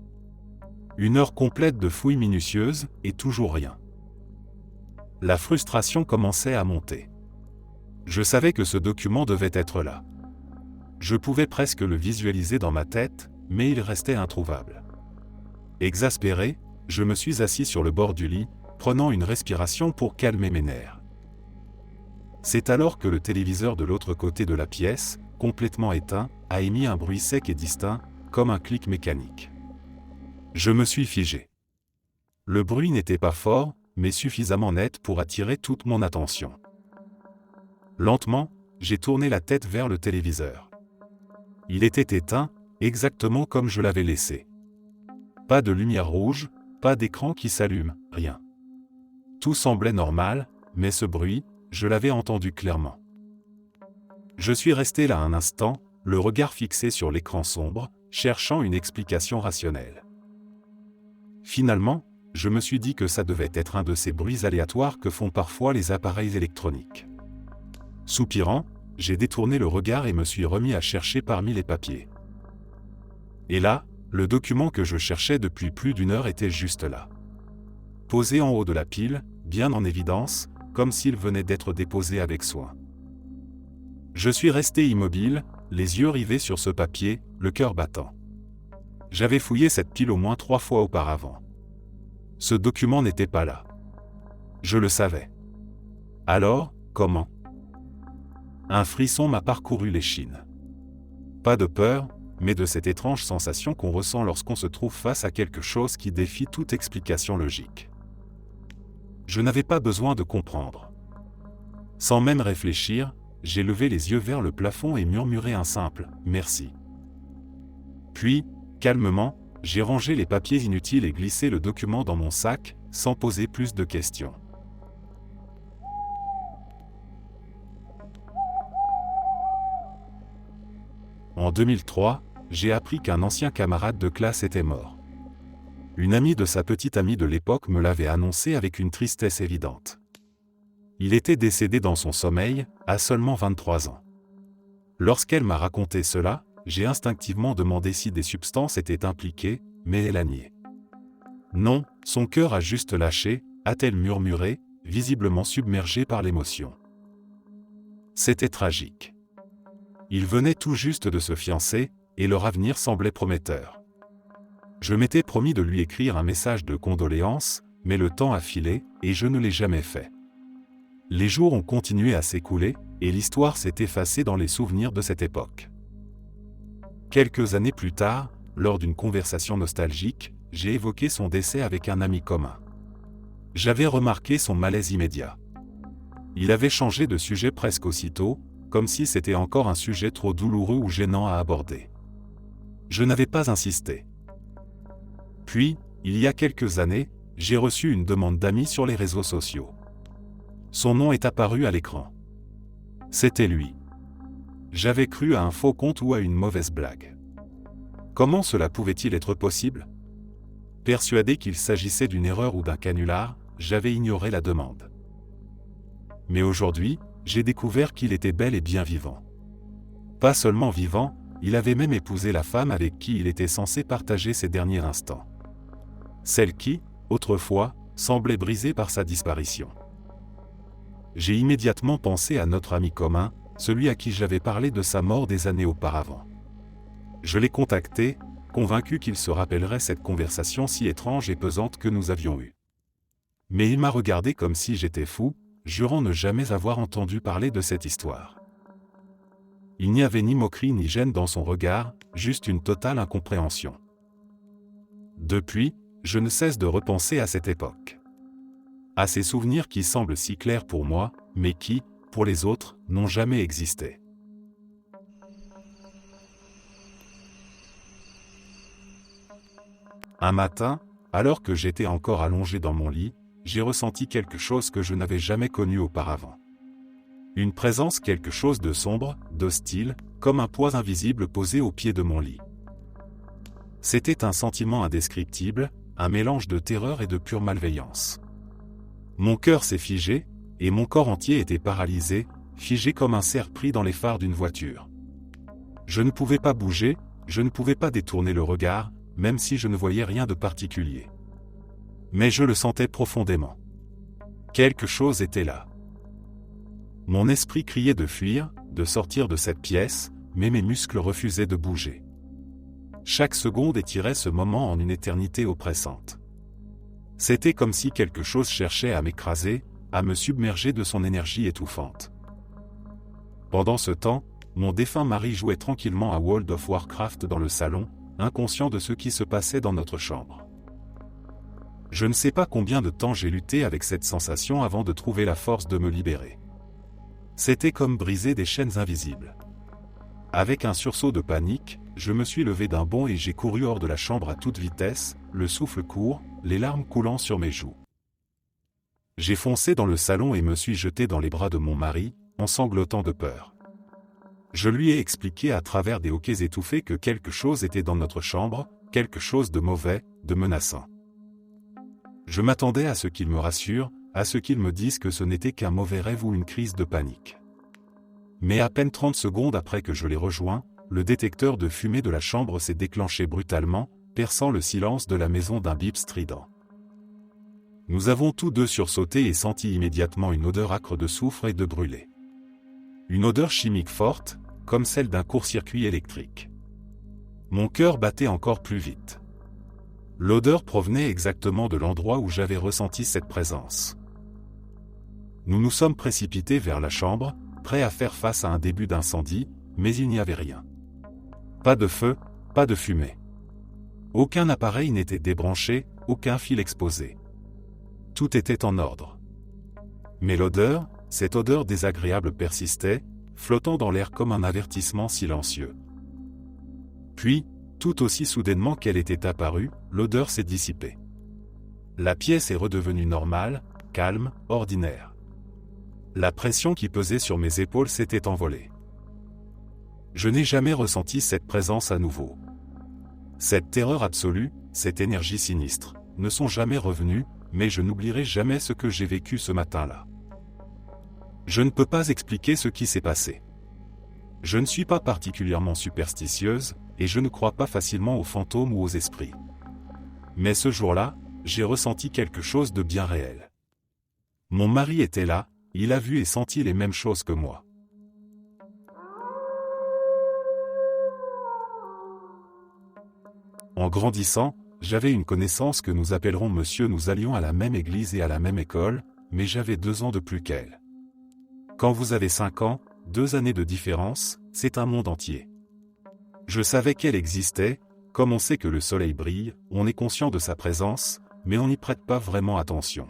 Une heure complète de fouilles minutieuses, et toujours rien. La frustration commençait à monter. Je savais que ce document devait être là. Je pouvais presque le visualiser dans ma tête, mais il restait introuvable. Exaspéré, je me suis assis sur le bord du lit, prenant une respiration pour calmer mes nerfs. C'est alors que le téléviseur de l'autre côté de la pièce, complètement éteint, a émis un bruit sec et distinct, comme un clic mécanique. Je me suis figé. Le bruit n'était pas fort, mais suffisamment net pour attirer toute mon attention. Lentement, j'ai tourné la tête vers le téléviseur. Il était éteint, exactement comme je l'avais laissé. Pas de lumière rouge, pas d'écran qui s'allume, rien. Tout semblait normal, mais ce bruit, je l'avais entendu clairement. Je suis resté là un instant, le regard fixé sur l'écran sombre, cherchant une explication rationnelle. Finalement, je me suis dit que ça devait être un de ces bruits aléatoires que font parfois les appareils électroniques. Soupirant, j'ai détourné le regard et me suis remis à chercher parmi les papiers. Et là, le document que je cherchais depuis plus d'une heure était juste là. Posé en haut de la pile, bien en évidence, comme s'il venait d'être déposé avec soin. Je suis resté immobile, les yeux rivés sur ce papier, le cœur battant. J'avais fouillé cette pile au moins 3 fois auparavant. Ce document n'était pas là. Je le savais. Alors, comment ? Un frisson m'a parcouru l'échine. Pas de peur, mais de cette étrange sensation qu'on ressent lorsqu'on se trouve face à quelque chose qui défie toute explication logique. Je n'avais pas besoin de comprendre. Sans même réfléchir, j'ai levé les yeux vers le plafond et murmuré un simple « merci ». Puis, calmement, j'ai rangé les papiers inutiles et glissé le document dans mon sac, sans poser plus de questions. En 2003, j'ai appris qu'un ancien camarade de classe était mort. Une amie de sa petite amie de l'époque me l'avait annoncé avec une tristesse évidente. Il était décédé dans son sommeil, à seulement 23 ans. Lorsqu'elle m'a raconté cela, j'ai instinctivement demandé si des substances étaient impliquées, mais elle a nié. Non, son cœur a juste lâché, a-t-elle murmuré, visiblement submergée par l'émotion. C'était tragique. Il venait tout juste de se fiancer, et leur avenir semblait prometteur. Je m'étais promis de lui écrire un message de condoléances, mais le temps a filé, et je ne l'ai jamais fait. Les jours ont continué à s'écouler, et l'histoire s'est effacée dans les souvenirs de cette époque. Quelques années plus tard, lors d'une conversation nostalgique, j'ai évoqué son décès avec un ami commun. J'avais remarqué son malaise immédiat. Il avait changé de sujet presque aussitôt, comme si c'était encore un sujet trop douloureux ou gênant à aborder. Je n'avais pas insisté. Puis, il y a quelques années, j'ai reçu une demande d'ami sur les réseaux sociaux. Son nom est apparu à l'écran. C'était lui. J'avais cru à un faux compte ou à une mauvaise blague. Comment cela pouvait-il être possible ? Persuadé qu'il s'agissait d'une erreur ou d'un canular, j'avais ignoré la demande. Mais aujourd'hui, j'ai découvert qu'il était bel et bien vivant. Pas seulement vivant, il avait même épousé la femme avec qui il était censé partager ses derniers instants. Celle qui, autrefois, semblait brisée par sa disparition. j'ai immédiatement pensé à notre ami commun, celui à qui j'avais parlé de sa mort des années auparavant. Je l'ai contacté, convaincu qu'il se rappellerait cette conversation si étrange et pesante que nous avions eue. Mais il m'a regardé comme si j'étais fou, jurant ne jamais avoir entendu parler de cette histoire. Il n'y avait ni moquerie ni gêne dans son regard, juste une totale incompréhension. Depuis, je ne cesse de repenser à cette époque. À ces souvenirs qui semblent si clairs pour moi, mais qui, pour les autres, n'ont jamais existé. Un matin, alors que j'étais encore allongé dans mon lit, j'ai ressenti quelque chose que je n'avais jamais connu auparavant. Une présence, quelque chose de sombre, d'hostile, comme un poids invisible posé au pied de mon lit. C'était un sentiment indescriptible, un mélange de terreur et de pure malveillance. Mon cœur s'est figé, et mon corps entier était paralysé, figé comme un cerf pris dans les phares d'une voiture. Je ne pouvais pas bouger, je ne pouvais pas détourner le regard, même si je ne voyais rien de particulier. Mais je le sentais profondément. Quelque chose était là. Mon esprit criait de fuir, de sortir de cette pièce, mais mes muscles refusaient de bouger. Chaque seconde étirait ce moment en une éternité oppressante. C'était comme si quelque chose cherchait à m'écraser, à me submerger de son énergie étouffante. Pendant ce temps, mon défunt mari jouait tranquillement à World of Warcraft dans le salon, inconscient de ce qui se passait dans notre chambre. Je ne sais pas combien de temps j'ai lutté avec cette sensation avant de trouver la force de me libérer. C'était comme briser des chaînes invisibles. Avec un sursaut de panique, je me suis levé d'un bond et j'ai couru hors de la chambre à toute vitesse, le souffle court, les larmes coulant sur mes joues. J'ai foncé dans le salon et me suis jeté dans les bras de mon mari, en sanglotant de peur. Je lui ai expliqué à travers des hoquets étouffés que quelque chose était dans notre chambre, quelque chose de mauvais, de menaçant. Je m'attendais à ce qu'il me rassure, à ce qu'il me dise que ce n'était qu'un mauvais rêve ou une crise de panique. Mais à peine 30 secondes après que je l'ai rejoint, le détecteur de fumée de la chambre s'est déclenché brutalement, perçant le silence de la maison d'un bip strident. Nous avons tous deux sursauté et senti immédiatement une odeur âcre de soufre et de brûlé. Une odeur chimique forte, comme celle d'un court-circuit électrique. Mon cœur battait encore plus vite. L'odeur provenait exactement de l'endroit où j'avais ressenti cette présence. Nous nous sommes précipités vers la chambre, prêts à faire face à un début d'incendie, mais il n'y avait rien. Pas de feu, pas de fumée. Aucun appareil n'était débranché, aucun fil exposé. Tout était en ordre. Mais l'odeur, cette odeur désagréable persistait, flottant dans l'air comme un avertissement silencieux. Puis, tout aussi soudainement qu'elle était apparue, l'odeur s'est dissipée. La pièce est redevenue normale, calme, ordinaire. La pression qui pesait sur mes épaules s'était envolée. Je n'ai jamais ressenti cette présence à nouveau. Cette terreur absolue, cette énergie sinistre, ne sont jamais revenues, mais je n'oublierai jamais ce que j'ai vécu ce matin-là. Je ne peux pas expliquer ce qui s'est passé. Je ne suis pas particulièrement superstitieuse, et je ne crois pas facilement aux fantômes ou aux esprits. Mais ce jour-là, j'ai ressenti quelque chose de bien réel. Mon mari était là, il a vu et senti les mêmes choses que moi. En grandissant, j'avais une connaissance que nous appellerons monsieur. Nous allions à la même église et à la même école, mais j'avais 2 ans de plus qu'elle. Quand vous avez 5 ans, 2 années de différence, c'est un monde entier. Je savais qu'elle existait, comme on sait que le soleil brille, on est conscient de sa présence, mais on n'y prête pas vraiment attention.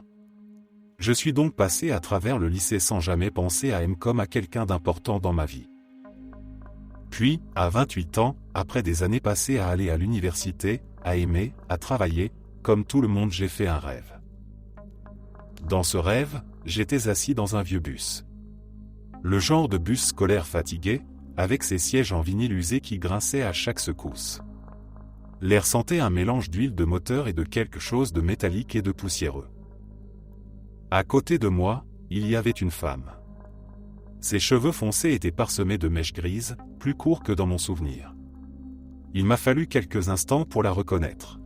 Je suis donc passé à travers le lycée sans jamais penser à elle comme à quelqu'un d'important dans ma vie. Puis, à 28 ans, après des années passées à aller à l'université, à aimer, à travailler, comme tout le monde j'ai fait un rêve. Dans ce rêve, j'étais assis dans un vieux bus. Le genre de bus scolaire fatigué, avec ses sièges en vinyle usé qui grinçaient à chaque secousse. L'air sentait un mélange d'huile de moteur et de quelque chose de métallique et de poussiéreux. À côté de moi, il y avait une femme. Ses cheveux foncés étaient parsemés de mèches grises, plus courts que dans mon souvenir. Il m'a fallu quelques instants pour la reconnaître.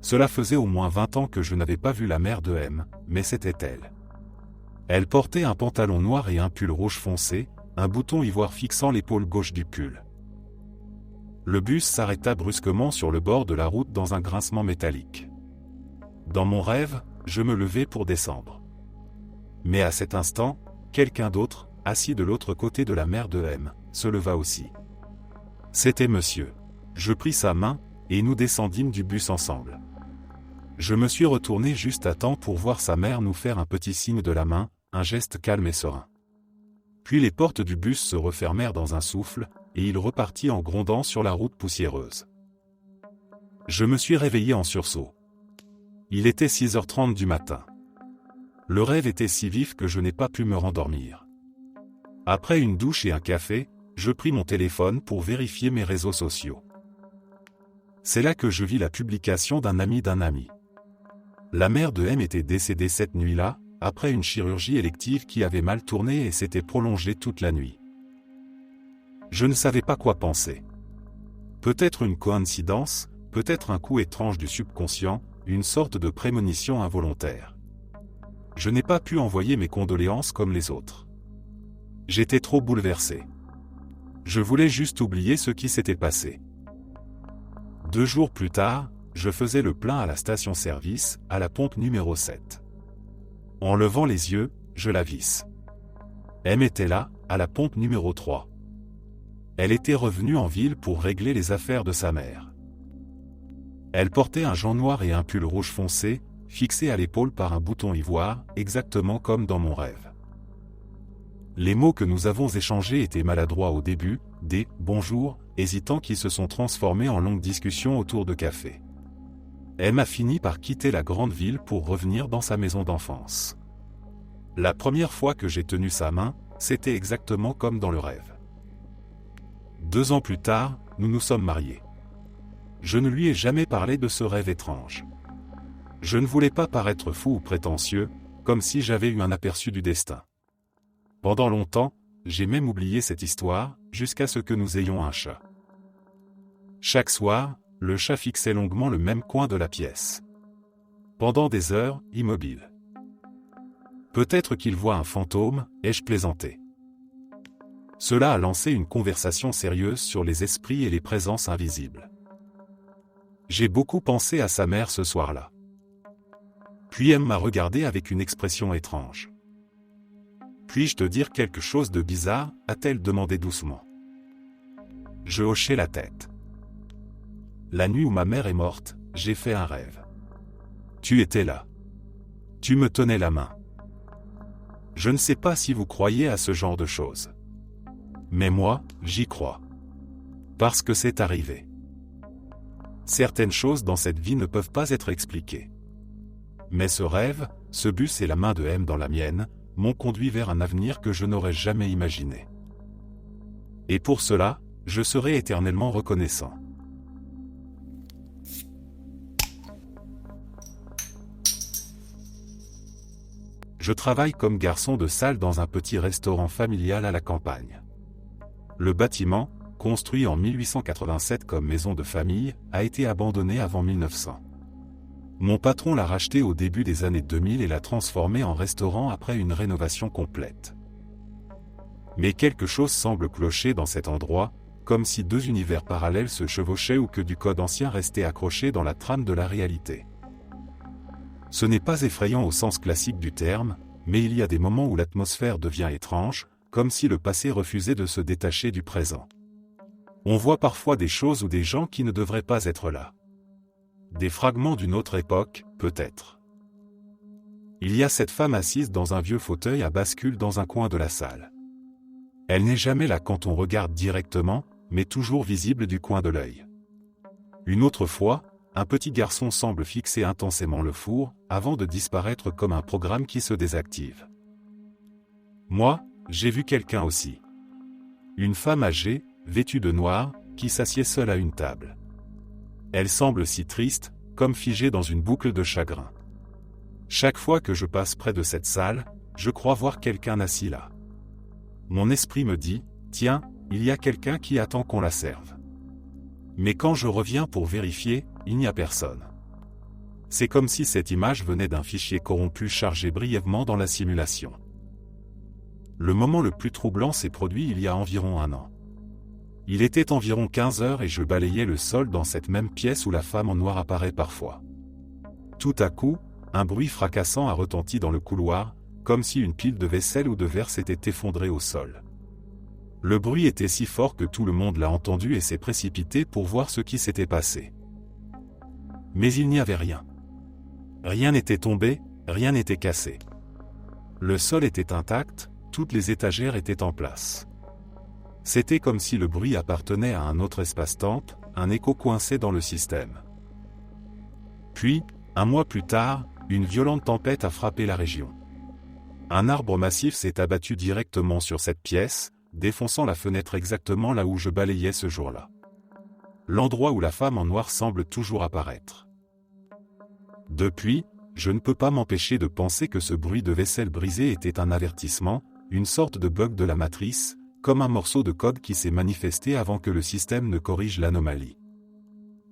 Cela faisait au moins 20 ans que je n'avais pas vu la mère de M, mais c'était elle. Elle portait un pantalon noir et un pull rouge foncé, un bouton ivoire fixant l'épaule gauche du pull. Le bus s'arrêta brusquement sur le bord de la route dans un grincement métallique. Dans mon rêve, je me levai pour descendre. Mais à cet instant, quelqu'un d'autre, assis de l'autre côté de la mer de M, se leva aussi. C'était monsieur. Je pris sa main, et nous descendîmes du bus ensemble. Je me suis retourné juste à temps pour voir sa mère nous faire un petit signe de la main, un geste calme et serein. Puis les portes du bus se refermèrent dans un souffle, et il repartit en grondant sur la route poussiéreuse. Je me suis réveillé en sursaut. Il était 6h30 du matin. Le rêve était si vif que je n'ai pas pu me rendormir. Après une douche et un café, je pris mon téléphone pour vérifier mes réseaux sociaux. C'est là que je vis la publication d'un ami d'un ami. La mère de M était décédée cette nuit-là, après une chirurgie élective qui avait mal tourné et s'était prolongée toute la nuit. Je ne savais pas quoi penser. Peut-être une coïncidence, peut-être un coup étrange du subconscient, une sorte de prémonition involontaire. Je n'ai pas pu envoyer mes condoléances comme les autres. J'étais trop bouleversé. Je voulais juste oublier ce qui s'était passé. 2 jours plus tard, je faisais le plein à la station-service, à la pompe numéro 7. En levant les yeux, je la visse. M était là, à la pompe numéro 3. Elle était revenue en ville pour régler les affaires de sa mère. Elle portait un jean noir et un pull rouge foncé, fixé à l'épaule par un bouton ivoire, exactement comme dans mon rêve. Les mots que nous avons échangés étaient maladroits au début, des « bonjour » hésitants qui se sont transformés en longues discussions autour de café. M a fini par quitter la grande ville pour revenir dans sa maison d'enfance. La première fois que j'ai tenu sa main, c'était exactement comme dans le rêve. 2 ans plus tard, nous nous sommes mariés. Je ne lui ai jamais parlé de ce rêve étrange. Je ne voulais pas paraître fou ou prétentieux, comme si j'avais eu un aperçu du destin. Pendant longtemps, j'ai même oublié cette histoire, jusqu'à ce que nous ayons un chat. Chaque soir, le chat fixait longuement le même coin de la pièce. Pendant des heures, immobile. Peut-être qu'il voit un fantôme, ai-je plaisanté. Cela a lancé une conversation sérieuse sur les esprits et les présences invisibles. J'ai beaucoup pensé à sa mère ce soir-là. Puis elle m'a regardé avec une expression étrange. « Puis-je te dire quelque chose de bizarre ?» a-t-elle demandé doucement. Je hochai la tête. La nuit où ma mère est morte, j'ai fait un rêve. Tu étais là. Tu me tenais la main. Je ne sais pas si vous croyez à ce genre de choses. Mais moi, j'y crois. Parce que c'est arrivé. Certaines choses dans cette vie ne peuvent pas être expliquées. Mais ce rêve, ce bus et la main de M dans la mienne, m'ont conduit vers un avenir que je n'aurais jamais imaginé. Et pour cela, je serai éternellement reconnaissant. Je travaille comme garçon de salle dans un petit restaurant familial à la campagne. Le bâtiment, construit en 1887 comme maison de famille, a été abandonné avant 1900. Mon patron l'a racheté au début des années 2000 et l'a transformé en restaurant après une rénovation complète. Mais quelque chose semble clocher dans cet endroit, comme si 2 univers parallèles se chevauchaient ou que du code ancien restait accroché dans la trame de la réalité. Ce n'est pas effrayant au sens classique du terme, mais il y a des moments où l'atmosphère devient étrange, comme si le passé refusait de se détacher du présent. On voit parfois des choses ou des gens qui ne devraient pas être là. Des fragments d'une autre époque, peut-être. Il y a cette femme assise dans un vieux fauteuil à bascule dans un coin de la salle. Elle n'est jamais là quand on regarde directement, mais toujours visible du coin de l'œil. Une autre fois, un petit garçon semble fixer intensément le four, avant de disparaître comme un programme qui se désactive. Moi, j'ai vu quelqu'un aussi. Une femme âgée, vêtue de noir, qui s'assied seule à une table. Elle semble si triste, comme figée dans une boucle de chagrin. Chaque fois que je passe près de cette salle, je crois voir quelqu'un assis là. Mon esprit me dit, tiens, il y a quelqu'un qui attend qu'on la serve. Mais quand je reviens pour vérifier, il n'y a personne. C'est comme si cette image venait d'un fichier corrompu chargé brièvement dans la simulation. Le moment le plus troublant s'est produit il y a environ 1 an. Il était environ 15 heures et je balayais le sol dans cette même pièce où la femme en noir apparaît parfois. Tout à coup, un bruit fracassant a retenti dans le couloir, comme si une pile de vaisselle ou de verre s'était effondrée au sol. Le bruit était si fort que tout le monde l'a entendu et s'est précipité pour voir ce qui s'était passé. Mais il n'y avait rien. Rien n'était tombé, rien n'était cassé. Le sol était intact, toutes les étagères étaient en place. C'était comme si le bruit appartenait à un autre espace-temps, un écho coincé dans le système. Puis, 1 mois plus tard, une violente tempête a frappé la région. Un arbre massif s'est abattu directement sur cette pièce, défonçant la fenêtre exactement là où je balayais ce jour-là. L'endroit où la femme en noir semble toujours apparaître. Depuis, je ne peux pas m'empêcher de penser que ce bruit de vaisselle brisée était un avertissement, une sorte de bug de la matrice, comme un morceau de code qui s'est manifesté avant que le système ne corrige l'anomalie.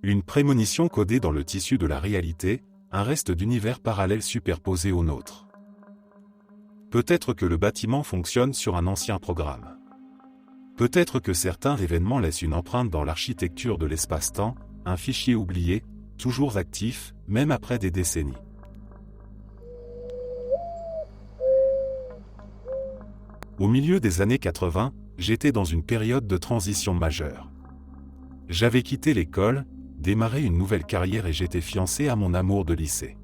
Une prémonition codée dans le tissu de la réalité, un reste d'univers parallèle superposé au nôtre. Peut-être que le bâtiment fonctionne sur un ancien programme. Peut-être que certains événements laissent une empreinte dans l'architecture de l'espace-temps, un fichier oublié, toujours actif, même après des décennies. Au milieu des années 80, j'étais dans une période de transition majeure. J'avais quitté l'école, démarré une nouvelle carrière et j'étais fiancé à mon amour de lycée.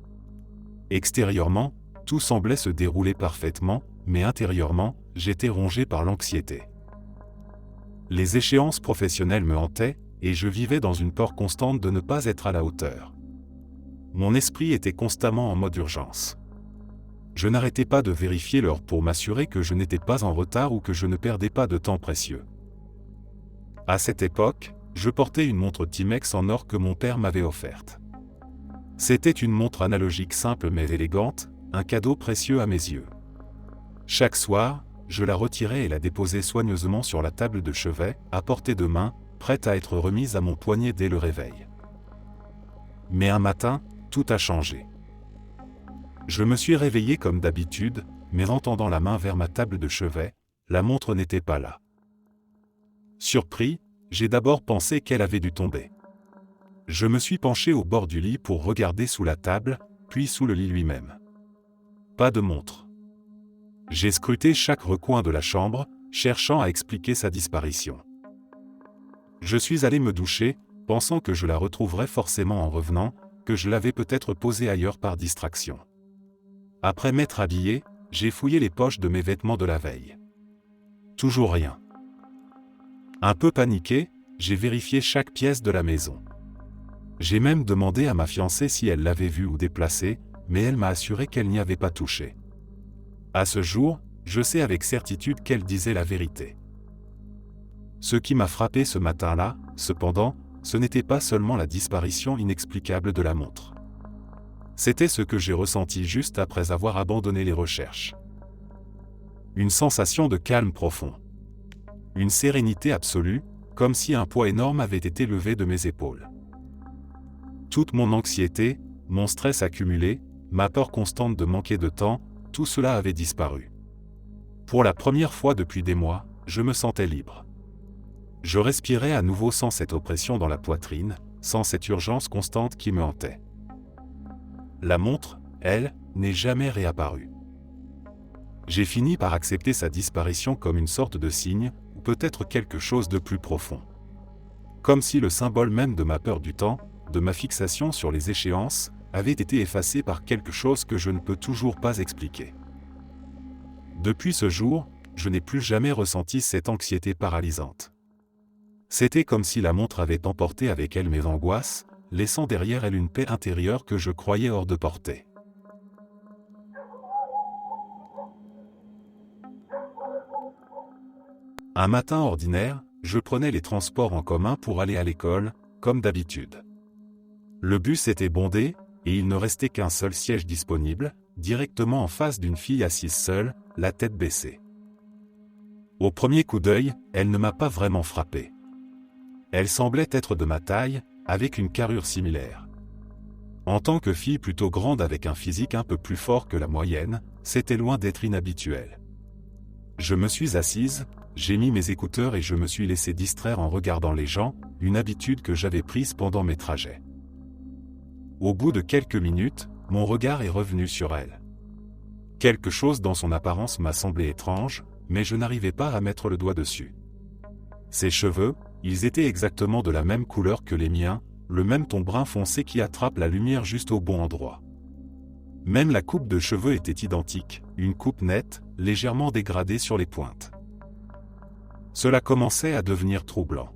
Extérieurement, tout semblait se dérouler parfaitement, mais intérieurement, j'étais rongé par l'anxiété. Les échéances professionnelles me hantaient, et je vivais dans une peur constante de ne pas être à la hauteur. Mon esprit était constamment en mode urgence. Je n'arrêtais pas de vérifier l'heure pour m'assurer que je n'étais pas en retard ou que je ne perdais pas de temps précieux. À cette époque, je portais une montre Timex en or que mon père m'avait offerte. C'était une montre analogique simple mais élégante, un cadeau précieux à mes yeux. Chaque soir, je la retirais et la déposais soigneusement sur la table de chevet, à portée de main, prête à être remise à mon poignet dès le réveil. Mais un matin, tout a changé. Je me suis réveillé comme d'habitude, mais en tendant la main vers ma table de chevet, la montre n'était pas là. Surpris, j'ai d'abord pensé qu'elle avait dû tomber. Je me suis penché au bord du lit pour regarder sous la table, puis sous le lit lui-même. Pas de montre. J'ai scruté chaque recoin de la chambre, cherchant à expliquer sa disparition. Je suis allé me doucher, pensant que je la retrouverais forcément en revenant, que je l'avais peut-être posée ailleurs par distraction. Après m'être habillé, j'ai fouillé les poches de mes vêtements de la veille. Toujours rien. Un peu paniqué, j'ai vérifié chaque pièce de la maison. J'ai même demandé à ma fiancée si elle l'avait vue ou déplacée, mais elle m'a assuré qu'elle n'y avait pas touché. À ce jour, je sais avec certitude qu'elle disait la vérité. Ce qui m'a frappé ce matin-là, cependant, ce n'était pas seulement la disparition inexplicable de la montre. C'était ce que j'ai ressenti juste après avoir abandonné les recherches. Une sensation de calme profond. Une sérénité absolue, comme si un poids énorme avait été levé de mes épaules. Toute mon anxiété, mon stress accumulé, ma peur constante de manquer de temps, tout cela avait disparu. Pour la première fois depuis des mois, je me sentais libre. Je respirais à nouveau sans cette oppression dans la poitrine, sans cette urgence constante qui me hantait. La montre, elle, n'est jamais réapparue. J'ai fini par accepter sa disparition comme une sorte de signe, ou peut-être quelque chose de plus profond. Comme si le symbole même de ma peur du temps, de ma fixation sur les échéances, avait été effacé par quelque chose que je ne peux toujours pas expliquer. Depuis ce jour, je n'ai plus jamais ressenti cette anxiété paralysante. C'était comme si la montre avait emporté avec elle mes angoisses, laissant derrière elle une paix intérieure que je croyais hors de portée. Un matin ordinaire, je prenais les transports en commun pour aller à l'école, comme d'habitude. Le bus était bondé, et il ne restait qu'un seul siège disponible, directement en face d'une fille assise seule, la tête baissée. Au premier coup d'œil, elle ne m'a pas vraiment frappé. Elle semblait être de ma taille, avec une carrure similaire. En tant que fille plutôt grande avec un physique un peu plus fort que la moyenne, c'était loin d'être inhabituel. Je me suis assise, j'ai mis mes écouteurs et je me suis laissé distraire en regardant les gens, une habitude que j'avais prise pendant mes trajets. Au bout de quelques minutes, mon regard est revenu sur elle. Quelque chose dans son apparence m'a semblé étrange, mais je n'arrivais pas à mettre le doigt dessus. Ses cheveux, ils étaient exactement de la même couleur que les miens, le même ton brun foncé qui attrape la lumière juste au bon endroit. Même la coupe de cheveux était identique, une coupe nette, légèrement dégradée sur les pointes. Cela commençait à devenir troublant.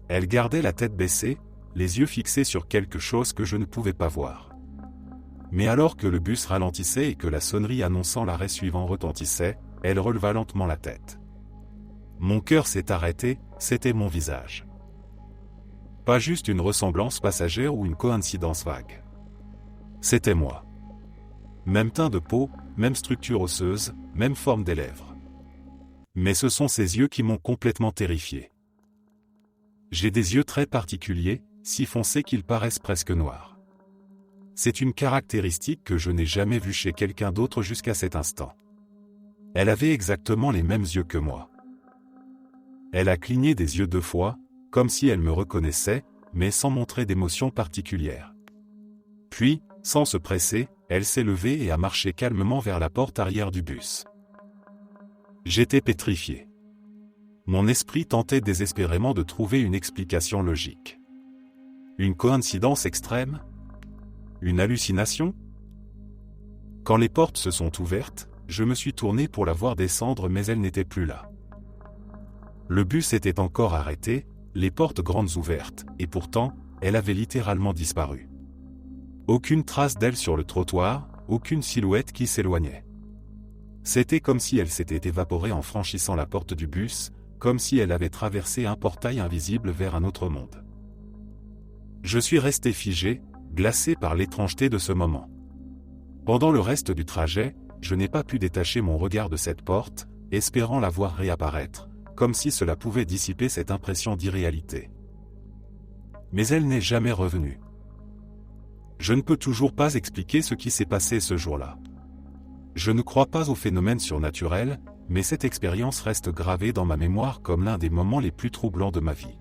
Elle gardait la tête baissée, les yeux fixés sur quelque chose que je ne pouvais pas voir. Mais alors que le bus ralentissait et que la sonnerie annonçant l'arrêt suivant retentissait, elle releva lentement la tête. Mon cœur s'est arrêté, c'était mon visage. Pas juste une ressemblance passagère ou une coïncidence vague. C'était moi. Même teint de peau, même structure osseuse, même forme des lèvres. Mais ce sont ces yeux qui m'ont complètement terrifié. J'ai des yeux très particuliers, si foncés qu'ils paraissent presque noirs. C'est une caractéristique que je n'ai jamais vue chez quelqu'un d'autre jusqu'à cet instant. Elle avait exactement les mêmes yeux que moi. Elle a cligné des yeux 2 fois, comme si elle me reconnaissait, mais sans montrer d'émotion particulière. Puis, sans se presser, elle s'est levée et a marché calmement vers la porte arrière du bus. J'étais pétrifié. Mon esprit tentait désespérément de trouver une explication logique. Une coïncidence extrême? Une hallucination? Quand les portes se sont ouvertes, je me suis tourné pour la voir descendre mais elle n'était plus là. Le bus était encore arrêté, les portes grandes ouvertes, et pourtant, elle avait littéralement disparu. Aucune trace d'elle sur le trottoir, aucune silhouette qui s'éloignait. C'était comme si elle s'était évaporée en franchissant la porte du bus, comme si elle avait traversé un portail invisible vers un autre monde. Je suis resté figé, glacé par l'étrangeté de ce moment. Pendant le reste du trajet, je n'ai pas pu détacher mon regard de cette porte, espérant la voir réapparaître, comme si cela pouvait dissiper cette impression d'irréalité. Mais elle n'est jamais revenue. Je ne peux toujours pas expliquer ce qui s'est passé ce jour-là. Je ne crois pas aux phénomènes surnaturels, mais cette expérience reste gravée dans ma mémoire comme l'un des moments les plus troublants de ma vie.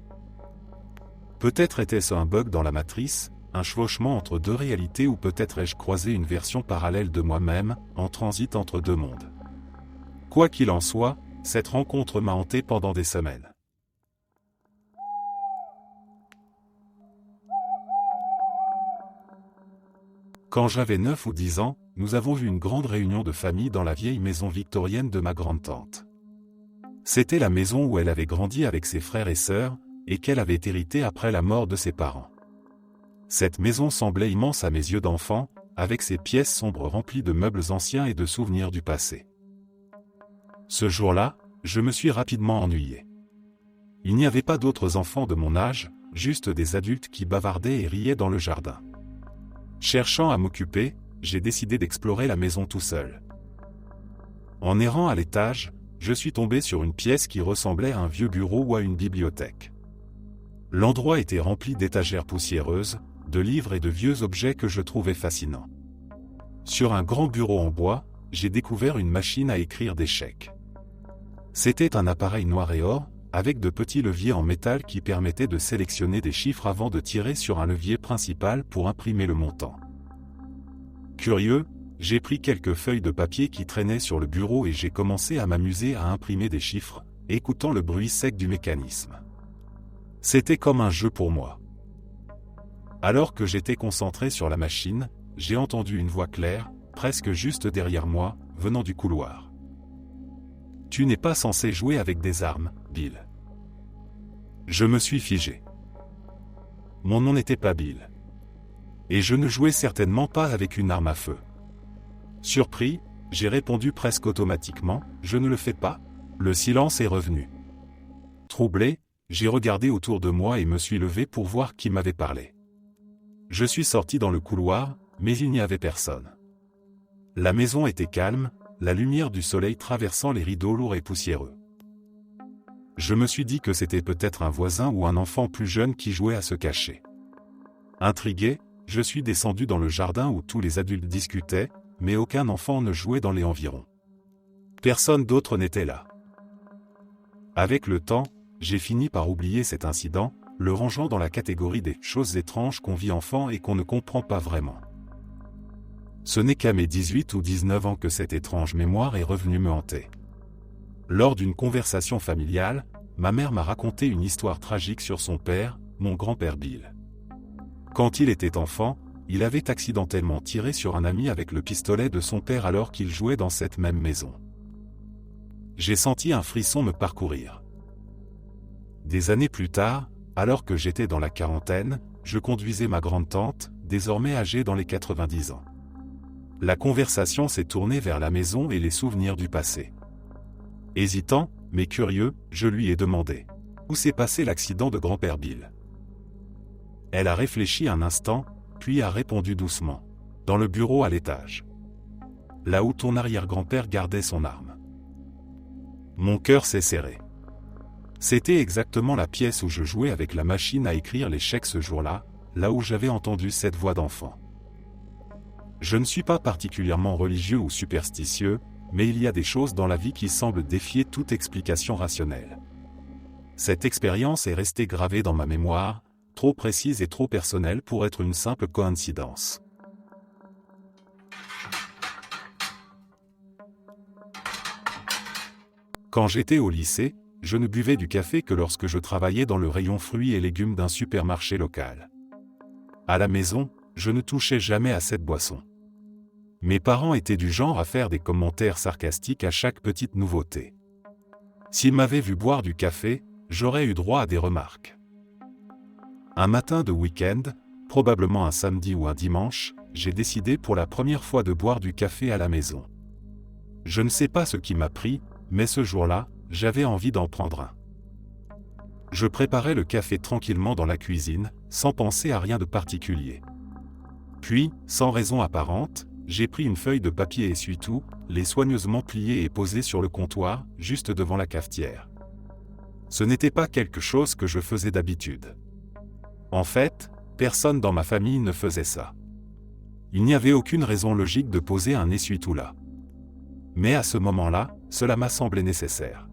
Peut-être était-ce un bug dans la matrice, un chevauchement entre 2 réalités ou peut-être ai-je croisé une version parallèle de moi-même, en transit entre 2 mondes. Quoi qu'il en soit, cette rencontre m'a hanté pendant des semaines. Quand j'avais 9 ou 10 ans, nous avons eu une grande réunion de famille dans la vieille maison victorienne de ma grande-tante. C'était la maison où elle avait grandi avec ses frères et sœurs, et qu'elle avait héritée après la mort de ses parents. Cette maison semblait immense à mes yeux d'enfant, avec ses pièces sombres remplies de meubles anciens et de souvenirs du passé. Ce jour-là, je me suis rapidement ennuyé. Il n'y avait pas d'autres enfants de mon âge, juste des adultes qui bavardaient et riaient dans le jardin. Cherchant à m'occuper, j'ai décidé d'explorer la maison tout seul. En errant à l'étage, je suis tombé sur une pièce qui ressemblait à un vieux bureau ou à une bibliothèque. L'endroit était rempli d'étagères poussiéreuses, de livres et de vieux objets que je trouvais fascinants. Sur un grand bureau en bois, j'ai découvert une machine à écrire des chèques. C'était un appareil noir et or, avec de petits leviers en métal qui permettaient de sélectionner des chiffres avant de tirer sur un levier principal pour imprimer le montant. Curieux, j'ai pris quelques feuilles de papier qui traînaient sur le bureau et j'ai commencé à m'amuser à imprimer des chiffres, écoutant le bruit sec du mécanisme. C'était comme un jeu pour moi. Alors que j'étais concentré sur la machine, j'ai entendu une voix claire, presque juste derrière moi, venant du couloir. « Tu n'es pas censé jouer avec des armes, Bill. » Je me suis figé. Mon nom n'était pas Bill. Et je ne jouais certainement pas avec une arme à feu. Surpris, j'ai répondu presque automatiquement, « Je ne le fais pas. » Le silence est revenu. Troublé, j'ai regardé autour de moi et me suis levé pour voir qui m'avait parlé. Je suis sorti dans le couloir, mais il n'y avait personne. La maison était calme, la lumière du soleil traversant les rideaux lourds et poussiéreux. Je me suis dit que c'était peut-être un voisin ou un enfant plus jeune qui jouait à se cacher. Intrigué, je suis descendu dans le jardin où tous les adultes discutaient, mais aucun enfant ne jouait dans les environs. Personne d'autre n'était là. Avec le temps, j'ai fini par oublier cet incident, le rangeant dans la catégorie des choses étranges qu'on vit enfant et qu'on ne comprend pas vraiment. Ce n'est qu'à mes 18 ou 19 ans que cette étrange mémoire est revenue me hanter. Lors d'une conversation familiale, ma mère m'a raconté une histoire tragique sur son père, mon grand-père Bill. Quand il était enfant, il avait accidentellement tiré sur un ami avec le pistolet de son père alors qu'il jouait dans cette même maison. J'ai senti un frisson me parcourir. Des années plus tard, alors que j'étais dans la quarantaine, je conduisais ma grande-tante, désormais âgée dans les 90 ans. La conversation s'est tournée vers la maison et les souvenirs du passé. Hésitant, mais curieux, je lui ai demandé « Où s'est passé l'accident de grand-père Bill ?» Elle a réfléchi un instant, puis a répondu doucement « Dans le bureau à l'étage. Là où ton arrière-grand-père gardait son arme. » Mon cœur s'est serré. C'était exactement la pièce où je jouais avec la machine à écrire les chèques ce jour-là, là où j'avais entendu cette voix d'enfant. Je ne suis pas particulièrement religieux ou superstitieux, mais il y a des choses dans la vie qui semblent défier toute explication rationnelle. Cette expérience est restée gravée dans ma mémoire, trop précise et trop personnelle pour être une simple coïncidence. Quand j'étais au lycée, je ne buvais du café que lorsque je travaillais dans le rayon fruits et légumes d'un supermarché local. À la maison, je ne touchais jamais à cette boisson. Mes parents étaient du genre à faire des commentaires sarcastiques à chaque petite nouveauté. S'ils m'avaient vu boire du café, j'aurais eu droit à des remarques. Un matin de week-end, probablement un samedi ou un dimanche, j'ai décidé pour la première fois de boire du café à la maison. Je ne sais pas ce qui m'a pris, mais ce jour-là, j'avais envie d'en prendre un. Je préparais le café tranquillement dans la cuisine, sans penser à rien de particulier. Puis, sans raison apparente, j'ai pris une feuille de papier essuie-tout, l'ai soigneusement pliée et posée sur le comptoir, juste devant la cafetière. Ce n'était pas quelque chose que je faisais d'habitude. En fait, personne dans ma famille ne faisait ça. Il n'y avait aucune raison logique de poser un essuie-tout là. Mais à ce moment-là, cela m'a semblé nécessaire.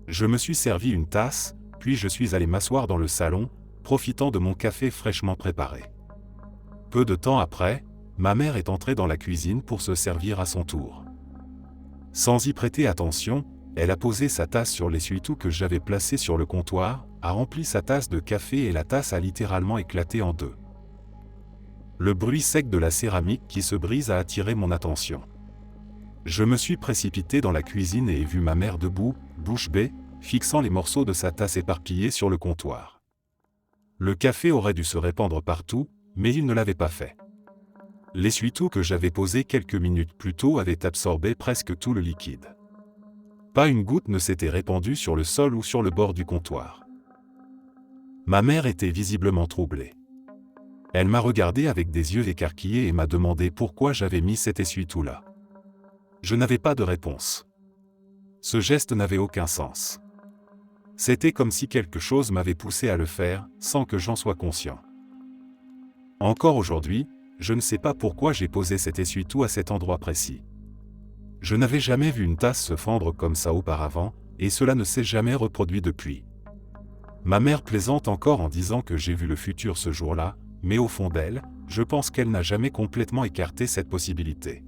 Je me suis servi une tasse, puis je suis allé m'asseoir dans le salon, profitant de mon café fraîchement préparé. Peu de temps après, ma mère est entrée dans la cuisine pour se servir à son tour. Sans y prêter attention, elle a posé sa tasse sur l'essuie-tout que j'avais placé sur le comptoir, a rempli sa tasse de café et la tasse a littéralement éclaté en deux. Le bruit sec de la céramique qui se brise a attiré mon attention. Je me suis précipité dans la cuisine et ai vu ma mère debout, bouche bée, fixant les morceaux de sa tasse éparpillés sur le comptoir. Le café aurait dû se répandre partout, mais il ne l'avait pas fait. L'essuie-tout que j'avais posé quelques minutes plus tôt avait absorbé presque tout le liquide. Pas une goutte ne s'était répandue sur le sol ou sur le bord du comptoir. Ma mère était visiblement troublée. Elle m'a regardé avec des yeux écarquillés et m'a demandé pourquoi j'avais mis cet essuie-tout là. Je n'avais pas de réponse. Ce geste n'avait aucun sens. C'était comme si quelque chose m'avait poussé à le faire, sans que j'en sois conscient. Encore aujourd'hui, je ne sais pas pourquoi j'ai posé cet essuie-tout à cet endroit précis. Je n'avais jamais vu une tasse se fendre comme ça auparavant, et cela ne s'est jamais reproduit depuis. Ma mère plaisante encore en disant que j'ai vu le futur ce jour-là, mais au fond d'elle, je pense qu'elle n'a jamais complètement écarté cette possibilité.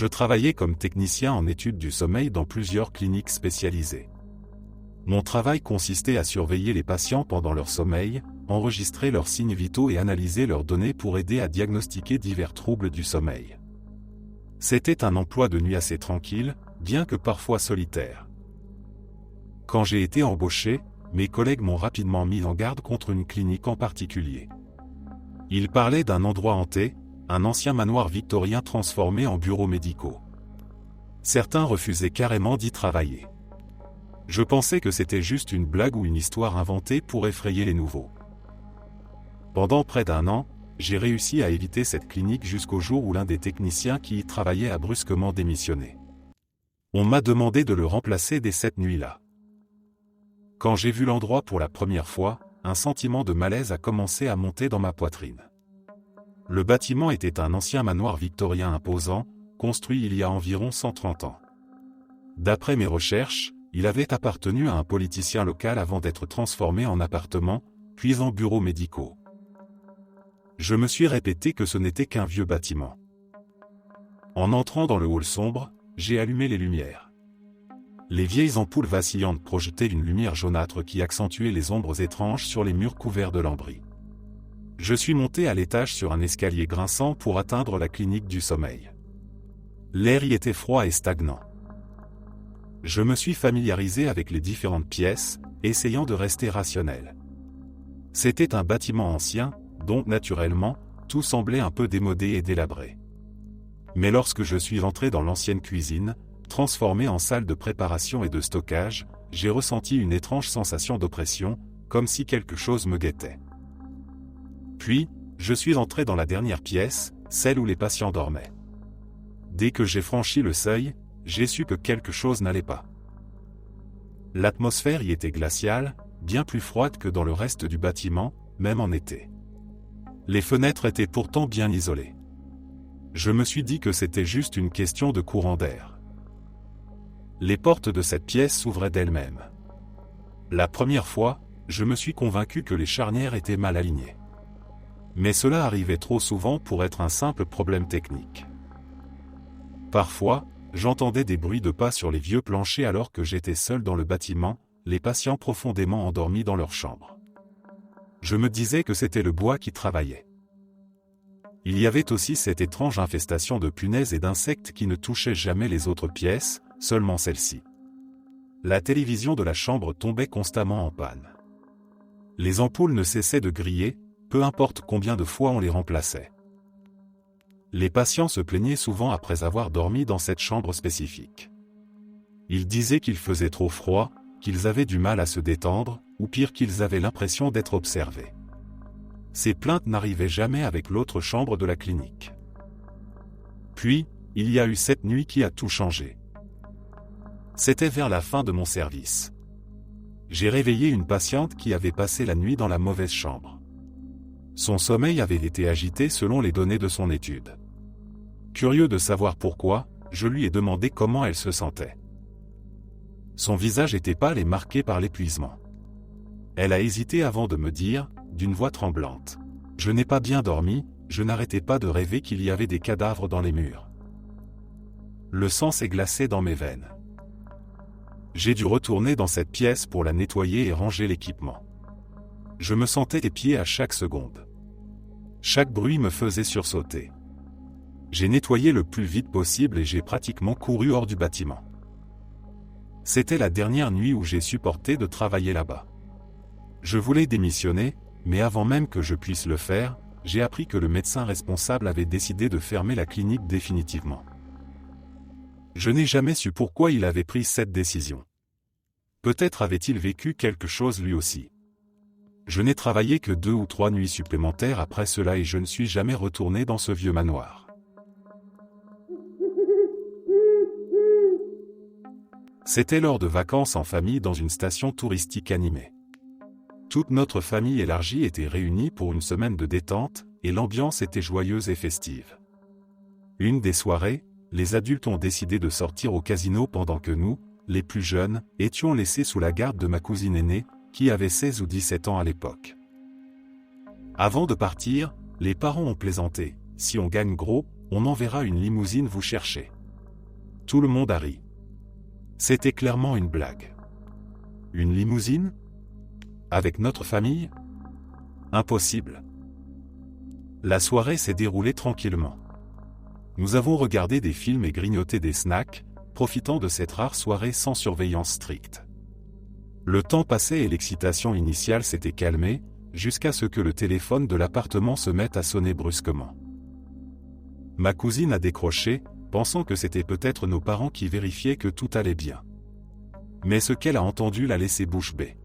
Je travaillais comme technicien en études du sommeil dans plusieurs cliniques spécialisées. Mon travail consistait à surveiller les patients pendant leur sommeil, enregistrer leurs signes vitaux et analyser leurs données pour aider à diagnostiquer divers troubles du sommeil. C'était un emploi de nuit assez tranquille, bien que parfois solitaire. Quand j'ai été embauché, mes collègues m'ont rapidement mis en garde contre une clinique en particulier. Ils parlaient d'un endroit hanté, un ancien manoir victorien transformé en bureaux médicaux. Certains refusaient carrément d'y travailler. Je pensais que c'était juste une blague ou une histoire inventée pour effrayer les nouveaux. Pendant près d'un an, j'ai réussi à éviter cette clinique jusqu'au jour où l'un des techniciens qui y travaillait a brusquement démissionné. On m'a demandé de le remplacer dès cette nuit-là. Quand j'ai vu l'endroit pour la première fois, un sentiment de malaise a commencé à monter dans ma poitrine. Le bâtiment était un ancien manoir victorien imposant, construit il y a environ 130 ans. D'après mes recherches, il avait appartenu à un politicien local avant d'être transformé en appartement, puis en bureaux médicaux. Je me suis répété que ce n'était qu'un vieux bâtiment. En entrant dans le hall sombre, j'ai allumé les lumières. Les vieilles ampoules vacillantes projetaient une lumière jaunâtre qui accentuait les ombres étranges sur les murs couverts de lambris. Je suis monté à l'étage sur un escalier grinçant pour atteindre la clinique du sommeil. L'air y était froid et stagnant. Je me suis familiarisé avec les différentes pièces, essayant de rester rationnel. C'était un bâtiment ancien, donc naturellement, tout semblait un peu démodé et délabré. Mais lorsque je suis entré dans l'ancienne cuisine, transformée en salle de préparation et de stockage, j'ai ressenti une étrange sensation d'oppression, comme si quelque chose me guettait. Puis, je suis entré dans la dernière pièce, celle où les patients dormaient. Dès que j'ai franchi le seuil, j'ai su que quelque chose n'allait pas. L'atmosphère y était glaciale, bien plus froide que dans le reste du bâtiment, même en été. Les fenêtres étaient pourtant bien isolées. Je me suis dit que c'était juste une question de courant d'air. Les portes de cette pièce s'ouvraient d'elles-mêmes. La première fois, je me suis convaincu que les charnières étaient mal alignées. Mais cela arrivait trop souvent pour être un simple problème technique. Parfois, j'entendais des bruits de pas sur les vieux planchers alors que j'étais seul dans le bâtiment, les patients profondément endormis dans leur chambre. Je me disais que c'était le bois qui travaillait. Il y avait aussi cette étrange infestation de punaises et d'insectes qui ne touchaient jamais les autres pièces, seulement celle-ci. La télévision de la chambre tombait constamment en panne. Les ampoules ne cessaient de griller, peu importe combien de fois on les remplaçait. Les patients se plaignaient souvent après avoir dormi dans cette chambre spécifique. Ils disaient qu'il faisait trop froid, qu'ils avaient du mal à se détendre, ou pire qu'ils avaient l'impression d'être observés. Ces plaintes n'arrivaient jamais avec l'autre chambre de la clinique. Puis, il y a eu cette nuit qui a tout changé. C'était vers la fin de mon service. J'ai réveillé une patiente qui avait passé la nuit dans la mauvaise chambre. Son sommeil avait été agité selon les données de son étude. Curieux de savoir pourquoi, je lui ai demandé comment elle se sentait. Son visage était pâle et marqué par l'épuisement. Elle a hésité avant de me dire, d'une voix tremblante. « Je n'ai pas bien dormi, je n'arrêtais pas de rêver qu'il y avait des cadavres dans les murs. » Le sang s'est glacé dans mes veines. J'ai dû retourner dans cette pièce pour la nettoyer et ranger l'équipement. Je me sentais épié à chaque seconde. Chaque bruit me faisait sursauter. J'ai nettoyé le plus vite possible et j'ai pratiquement couru hors du bâtiment. C'était la dernière nuit où j'ai supporté de travailler là-bas. Je voulais démissionner, mais avant même que je puisse le faire, j'ai appris que le médecin responsable avait décidé de fermer la clinique définitivement. Je n'ai jamais su pourquoi il avait pris cette décision. Peut-être avait-il vécu quelque chose lui aussi. Je n'ai travaillé que 2 ou 3 nuits supplémentaires après cela et je ne suis jamais retourné dans ce vieux manoir. C'était lors de vacances en famille dans une station touristique animée. Toute notre famille élargie était réunie pour une semaine de détente, et l'ambiance était joyeuse et festive. Une des soirées, les adultes ont décidé de sortir au casino pendant que nous, les plus jeunes, étions laissés sous la garde de ma cousine aînée, qui avait 16 ou 17 ans à l'époque. Avant de partir, les parents ont plaisanté, « Si on gagne gros, on enverra une limousine vous chercher. » Tout le monde a ri. C'était clairement une blague. Une limousine ? Avec notre famille ? Impossible. La soirée s'est déroulée tranquillement. Nous avons regardé des films et grignoté des snacks, profitant de cette rare soirée sans surveillance stricte. Le temps passait et l'excitation initiale s'était calmée, jusqu'à ce que le téléphone de l'appartement se mette à sonner brusquement. Ma cousine a décroché, pensant que c'était peut-être nos parents qui vérifiaient que tout allait bien. Mais ce qu'elle a entendu l'a laissé bouche bée.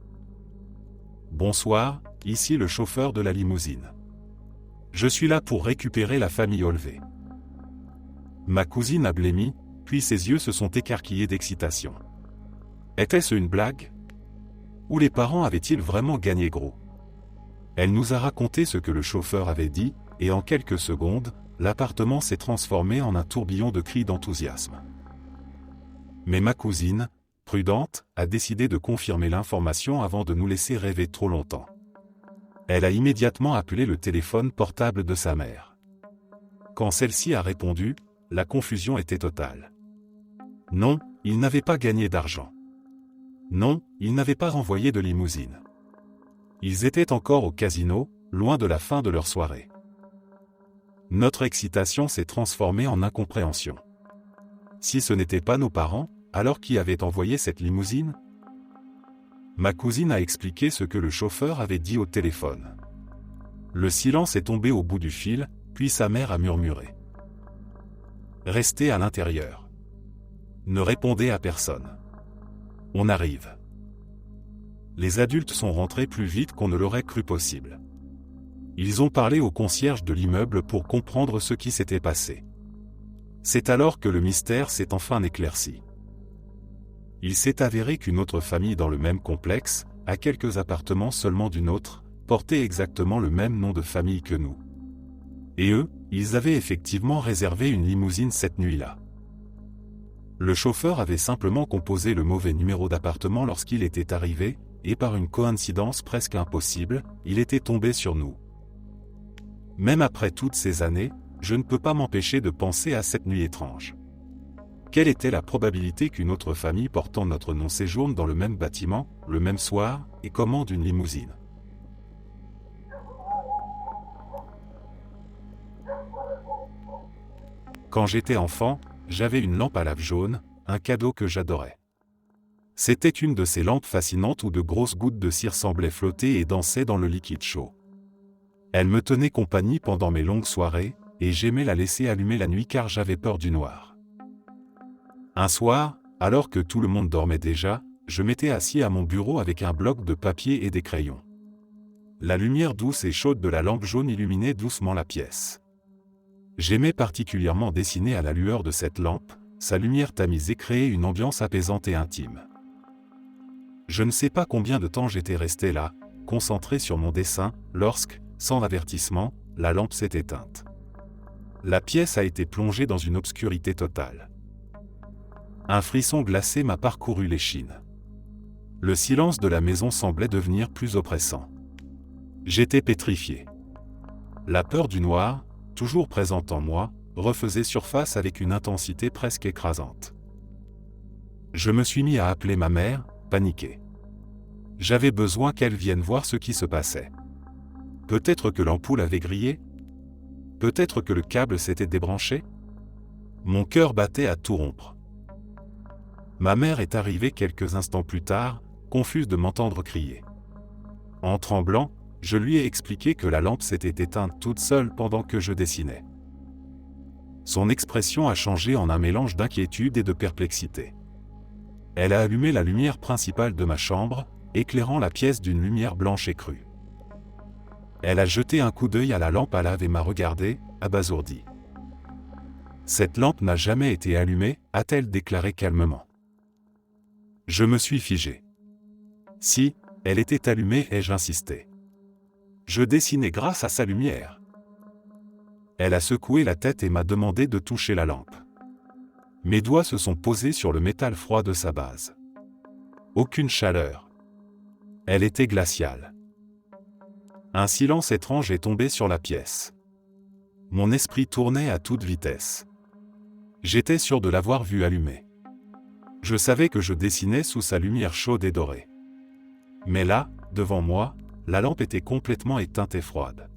« Bonsoir, ici le chauffeur de la limousine. Je suis là pour récupérer la famille Olvé. » Ma cousine a blêmi, puis ses yeux se sont écarquillés d'excitation. Était-ce une blague ? Ou les parents avaient-ils vraiment gagné gros ? Elle nous a raconté ce que le chauffeur avait dit, et en quelques secondes, l'appartement s'est transformé en un tourbillon de cris d'enthousiasme. Mais ma cousine, prudente, a décidé de confirmer l'information avant de nous laisser rêver trop longtemps. Elle a immédiatement appelé le téléphone portable de sa mère. Quand celle-ci a répondu, la confusion était totale. Non, ils n'avaient pas gagné d'argent. Non, ils n'avaient pas renvoyé de limousine. Ils étaient encore au casino, loin de la fin de leur soirée. Notre excitation s'est transformée en incompréhension. Si ce n'étaient pas nos parents, alors qui avait envoyé cette limousine? Ma cousine a expliqué ce que le chauffeur avait dit au téléphone. Le silence est tombé au bout du fil, puis sa mère a murmuré. Restez à l'intérieur. Ne répondez à personne. On arrive. Les adultes sont rentrés plus vite qu'on ne l'aurait cru possible. Ils ont parlé au concierge de l'immeuble pour comprendre ce qui s'était passé. C'est alors que le mystère s'est enfin éclairci. Il s'est avéré qu'une autre famille dans le même complexe, à quelques appartements seulement d'une autre, portait exactement le même nom de famille que nous. Et eux, ils avaient effectivement réservé une limousine cette nuit-là. Le chauffeur avait simplement composé le mauvais numéro d'appartement lorsqu'il était arrivé, et par une coïncidence presque impossible, il était tombé sur nous. Même après toutes ces années, je ne peux pas m'empêcher de penser à cette nuit étrange. Quelle était la probabilité qu'une autre famille portant notre nom séjourne dans le même bâtiment, le même soir, et commande une limousine? Quand j'étais enfant, j'avais une lampe à lave jaune, un cadeau que j'adorais. C'était une de ces lampes fascinantes où de grosses gouttes de cire semblaient flotter et danser dans le liquide chaud. Elle me tenait compagnie pendant mes longues soirées, et j'aimais la laisser allumer la nuit car j'avais peur du noir. Un soir, alors que tout le monde dormait déjà, je m'étais assis à mon bureau avec un bloc de papier et des crayons. La lumière douce et chaude de la lampe jaune illuminait doucement la pièce. J'aimais particulièrement dessiner à la lueur de cette lampe, sa lumière tamisée créait une ambiance apaisante et intime. Je ne sais pas combien de temps j'étais resté là, concentré sur mon dessin, lorsque, sans avertissement, la lampe s'est éteinte. La pièce a été plongée dans une obscurité totale. Un frisson glacé m'a parcouru l'échine. Le silence de la maison semblait devenir plus oppressant. J'étais pétrifié. La peur du noir, toujours présente en moi, refaisait surface avec une intensité presque écrasante. Je me suis mis à appeler ma mère, paniqué. J'avais besoin qu'elle vienne voir ce qui se passait. Peut-être que l'ampoule avait grillé? Peut-être que le câble s'était débranché? Mon cœur battait à tout rompre. Ma mère est arrivée quelques instants plus tard, confuse de m'entendre crier. En tremblant, je lui ai expliqué que la lampe s'était éteinte toute seule pendant que je dessinais. Son expression a changé en un mélange d'inquiétude et de perplexité. Elle a allumé la lumière principale de ma chambre, éclairant la pièce d'une lumière blanche et crue. Elle a jeté un coup d'œil à la lampe à lave et m'a regardé, abasourdi. « Cette lampe n'a jamais été allumée », a-t-elle déclaré calmement. Je me suis figé. Si, elle était allumée, ai-je insisté. Je dessinais grâce à sa lumière. Elle a secoué la tête et m'a demandé de toucher la lampe. Mes doigts se sont posés sur le métal froid de sa base. Aucune chaleur. Elle était glaciale. Un silence étrange est tombé sur la pièce. Mon esprit tournait à toute vitesse. J'étais sûr de l'avoir vue allumée. Je savais que je dessinais sous sa lumière chaude et dorée. Mais là, devant moi, la lampe était complètement éteinte et froide.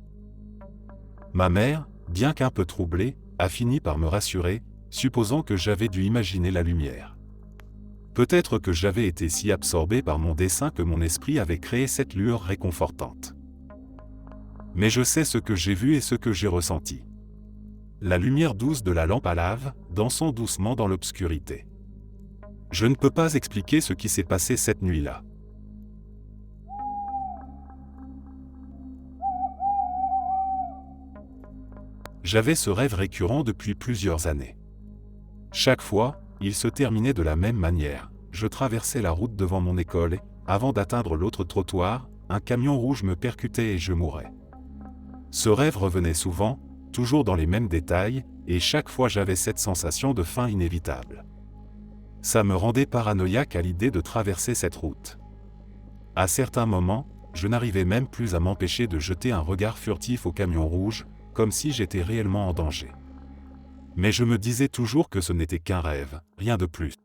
Ma mère, bien qu'un peu troublée, a fini par me rassurer, supposant que j'avais dû imaginer la lumière. Peut-être que j'avais été si absorbé par mon dessin que mon esprit avait créé cette lueur réconfortante. Mais je sais ce que j'ai vu et ce que j'ai ressenti. La lumière douce de la lampe à lave, dansant doucement dans l'obscurité. Je ne peux pas expliquer ce qui s'est passé cette nuit-là. J'avais ce rêve récurrent depuis plusieurs années. Chaque fois, il se terminait de la même manière. Je traversais la route devant mon école et, avant d'atteindre l'autre trottoir, un camion rouge me percutait et je mourais. Ce rêve revenait souvent, toujours dans les mêmes détails, et chaque fois j'avais cette sensation de fin inévitable. Ça me rendait paranoïaque à l'idée de traverser cette route. À certains moments, je n'arrivais même plus à m'empêcher de jeter un regard furtif au camion rouge, comme si j'étais réellement en danger. Mais je me disais toujours que ce n'était qu'un rêve, rien de plus.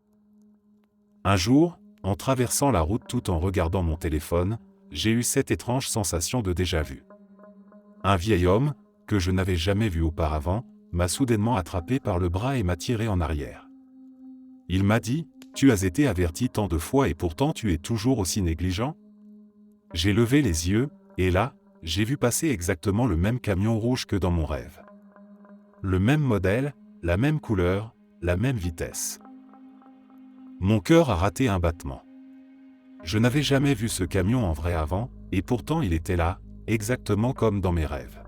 Un jour, en traversant la route tout en regardant mon téléphone, j'ai eu cette étrange sensation de déjà-vu. Un vieil homme, que je n'avais jamais vu auparavant, m'a soudainement attrapé par le bras et m'a tiré en arrière. Il m'a dit : « Tu as été averti tant de fois et pourtant tu es toujours aussi négligent ?» J'ai levé les yeux, et là, j'ai vu passer exactement le même camion rouge que dans mon rêve. Le même modèle, la même couleur, la même vitesse. Mon cœur a raté un battement. Je n'avais jamais vu ce camion en vrai avant, et pourtant il était là, exactement comme dans mes rêves.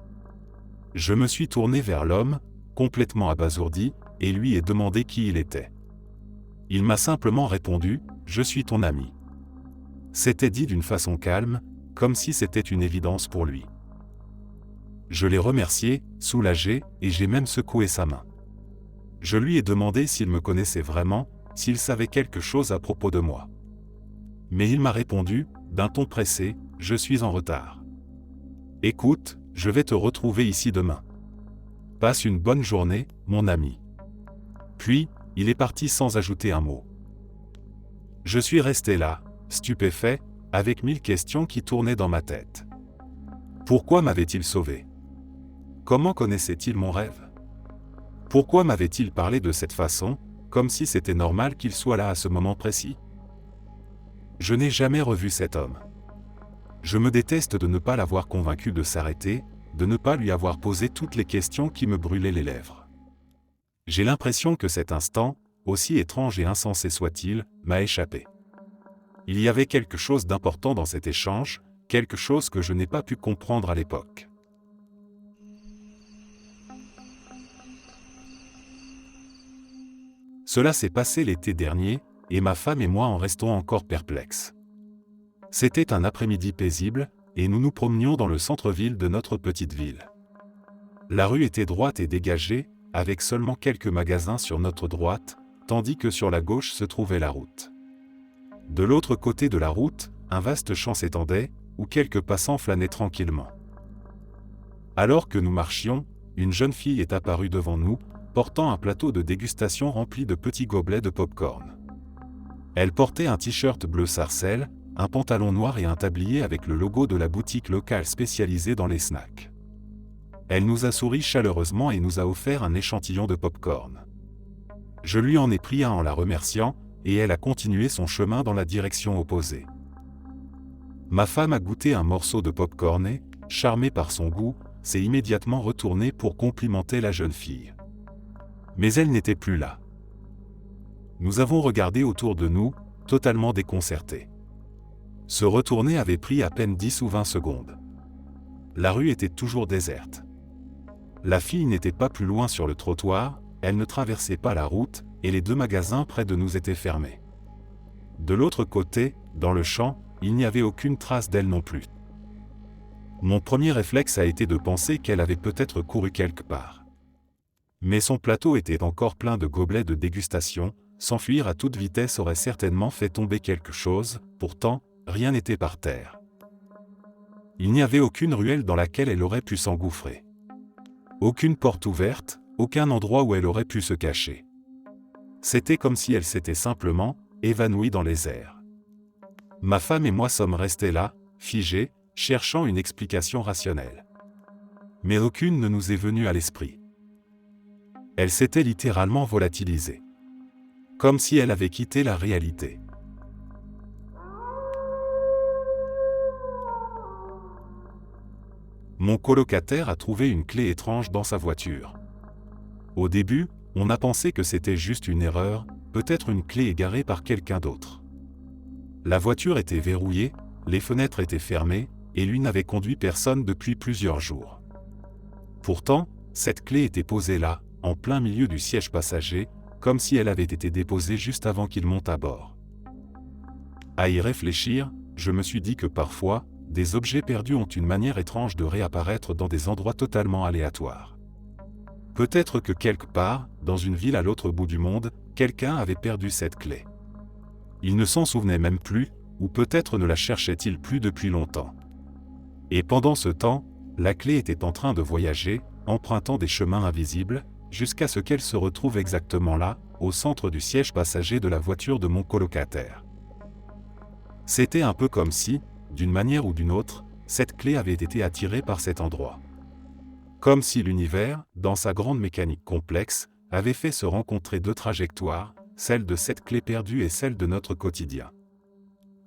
Je me suis tourné vers l'homme, complètement abasourdi, et lui ai demandé qui il était. Il m'a simplement répondu : « Je suis ton ami. » C'était dit d'une façon calme, comme si c'était une évidence pour lui. Je l'ai remercié, soulagé, et j'ai même secoué sa main. Je lui ai demandé s'il me connaissait vraiment, s'il savait quelque chose à propos de moi. Mais il m'a répondu, d'un ton pressé : « Je suis en retard. Écoute, je vais te retrouver ici demain. Passe une bonne journée, mon ami. » Puis, il est parti sans ajouter un mot. Je suis resté là, stupéfait, avec 1000 questions qui tournaient dans ma tête. Pourquoi m'avait-il sauvé ? Comment connaissait-il mon rêve ? Pourquoi m'avait-il parlé de cette façon, comme si c'était normal qu'il soit là à ce moment précis ? Je n'ai jamais revu cet homme. Je me déteste de ne pas l'avoir convaincu de s'arrêter, de ne pas lui avoir posé toutes les questions qui me brûlaient les lèvres. J'ai l'impression que cet instant, aussi étrange et insensé soit-il, m'a échappé. Il y avait quelque chose d'important dans cet échange, quelque chose que je n'ai pas pu comprendre à l'époque. Cela s'est passé l'été dernier, et ma femme et moi en restons encore perplexes. C'était un après-midi paisible, et nous nous promenions dans le centre-ville de notre petite ville. La rue était droite et dégagée, avec seulement quelques magasins sur notre droite, tandis que sur la gauche se trouvait la route. De l'autre côté de la route, un vaste champ s'étendait, où quelques passants flânaient tranquillement. Alors que nous marchions, une jeune fille est apparue devant nous, portant un plateau de dégustation rempli de petits gobelets de pop-corn. Elle portait un t-shirt bleu sarcelle, un pantalon noir et un tablier avec le logo de la boutique locale spécialisée dans les snacks. Elle nous a souri chaleureusement et nous a offert un échantillon de pop-corn. Je lui en ai pris un en la remerciant, et elle a continué son chemin dans la direction opposée. Ma femme a goûté un morceau de pop-corn et, charmée par son goût, s'est immédiatement retournée pour complimenter la jeune fille. Mais elle n'était plus là. Nous avons regardé autour de nous, totalement déconcertés. Se retourner avait pris à peine 10 ou 20 secondes. La rue était toujours déserte. La fille n'était pas plus loin sur le trottoir, elle ne traversait pas la route, et les 2 magasins près de nous étaient fermés. De l'autre côté, dans le champ, il n'y avait aucune trace d'elle non plus. Mon premier réflexe a été de penser qu'elle avait peut-être couru quelque part. Mais son plateau était encore plein de gobelets de dégustation, s'enfuir à toute vitesse aurait certainement fait tomber quelque chose, pourtant, rien n'était par terre. Il n'y avait aucune ruelle dans laquelle elle aurait pu s'engouffrer. Aucune porte ouverte, aucun endroit où elle aurait pu se cacher. C'était comme si elle s'était simplement évanouie dans les airs. Ma femme et moi sommes restés là, figés, cherchant une explication rationnelle. Mais aucune ne nous est venue à l'esprit. Elle s'était littéralement volatilisée. Comme si elle avait quitté la réalité. Mon colocataire a trouvé une clé étrange dans sa voiture. Au début, on a pensé que c'était juste une erreur, peut-être une clé égarée par quelqu'un d'autre. La voiture était verrouillée, les fenêtres étaient fermées, et lui n'avait conduit personne depuis plusieurs jours. Pourtant, cette clé était posée là, en plein milieu du siège passager, comme si elle avait été déposée juste avant qu'il monte à bord. À y réfléchir, je me suis dit que parfois, des objets perdus ont une manière étrange de réapparaître dans des endroits totalement aléatoires. Peut-être que quelque part, dans une ville à l'autre bout du monde, quelqu'un avait perdu cette clé. Il ne s'en souvenait même plus, ou peut-être ne la cherchait-il plus depuis longtemps. Et pendant ce temps, la clé était en train de voyager, empruntant des chemins invisibles, jusqu'à ce qu'elle se retrouve exactement là, au centre du siège passager de la voiture de mon colocataire. C'était un peu comme si, d'une manière ou d'une autre, cette clé avait été attirée par cet endroit. Comme si l'univers, dans sa grande mécanique complexe, avait fait se rencontrer deux trajectoires, celle de cette clé perdue et celle de notre quotidien.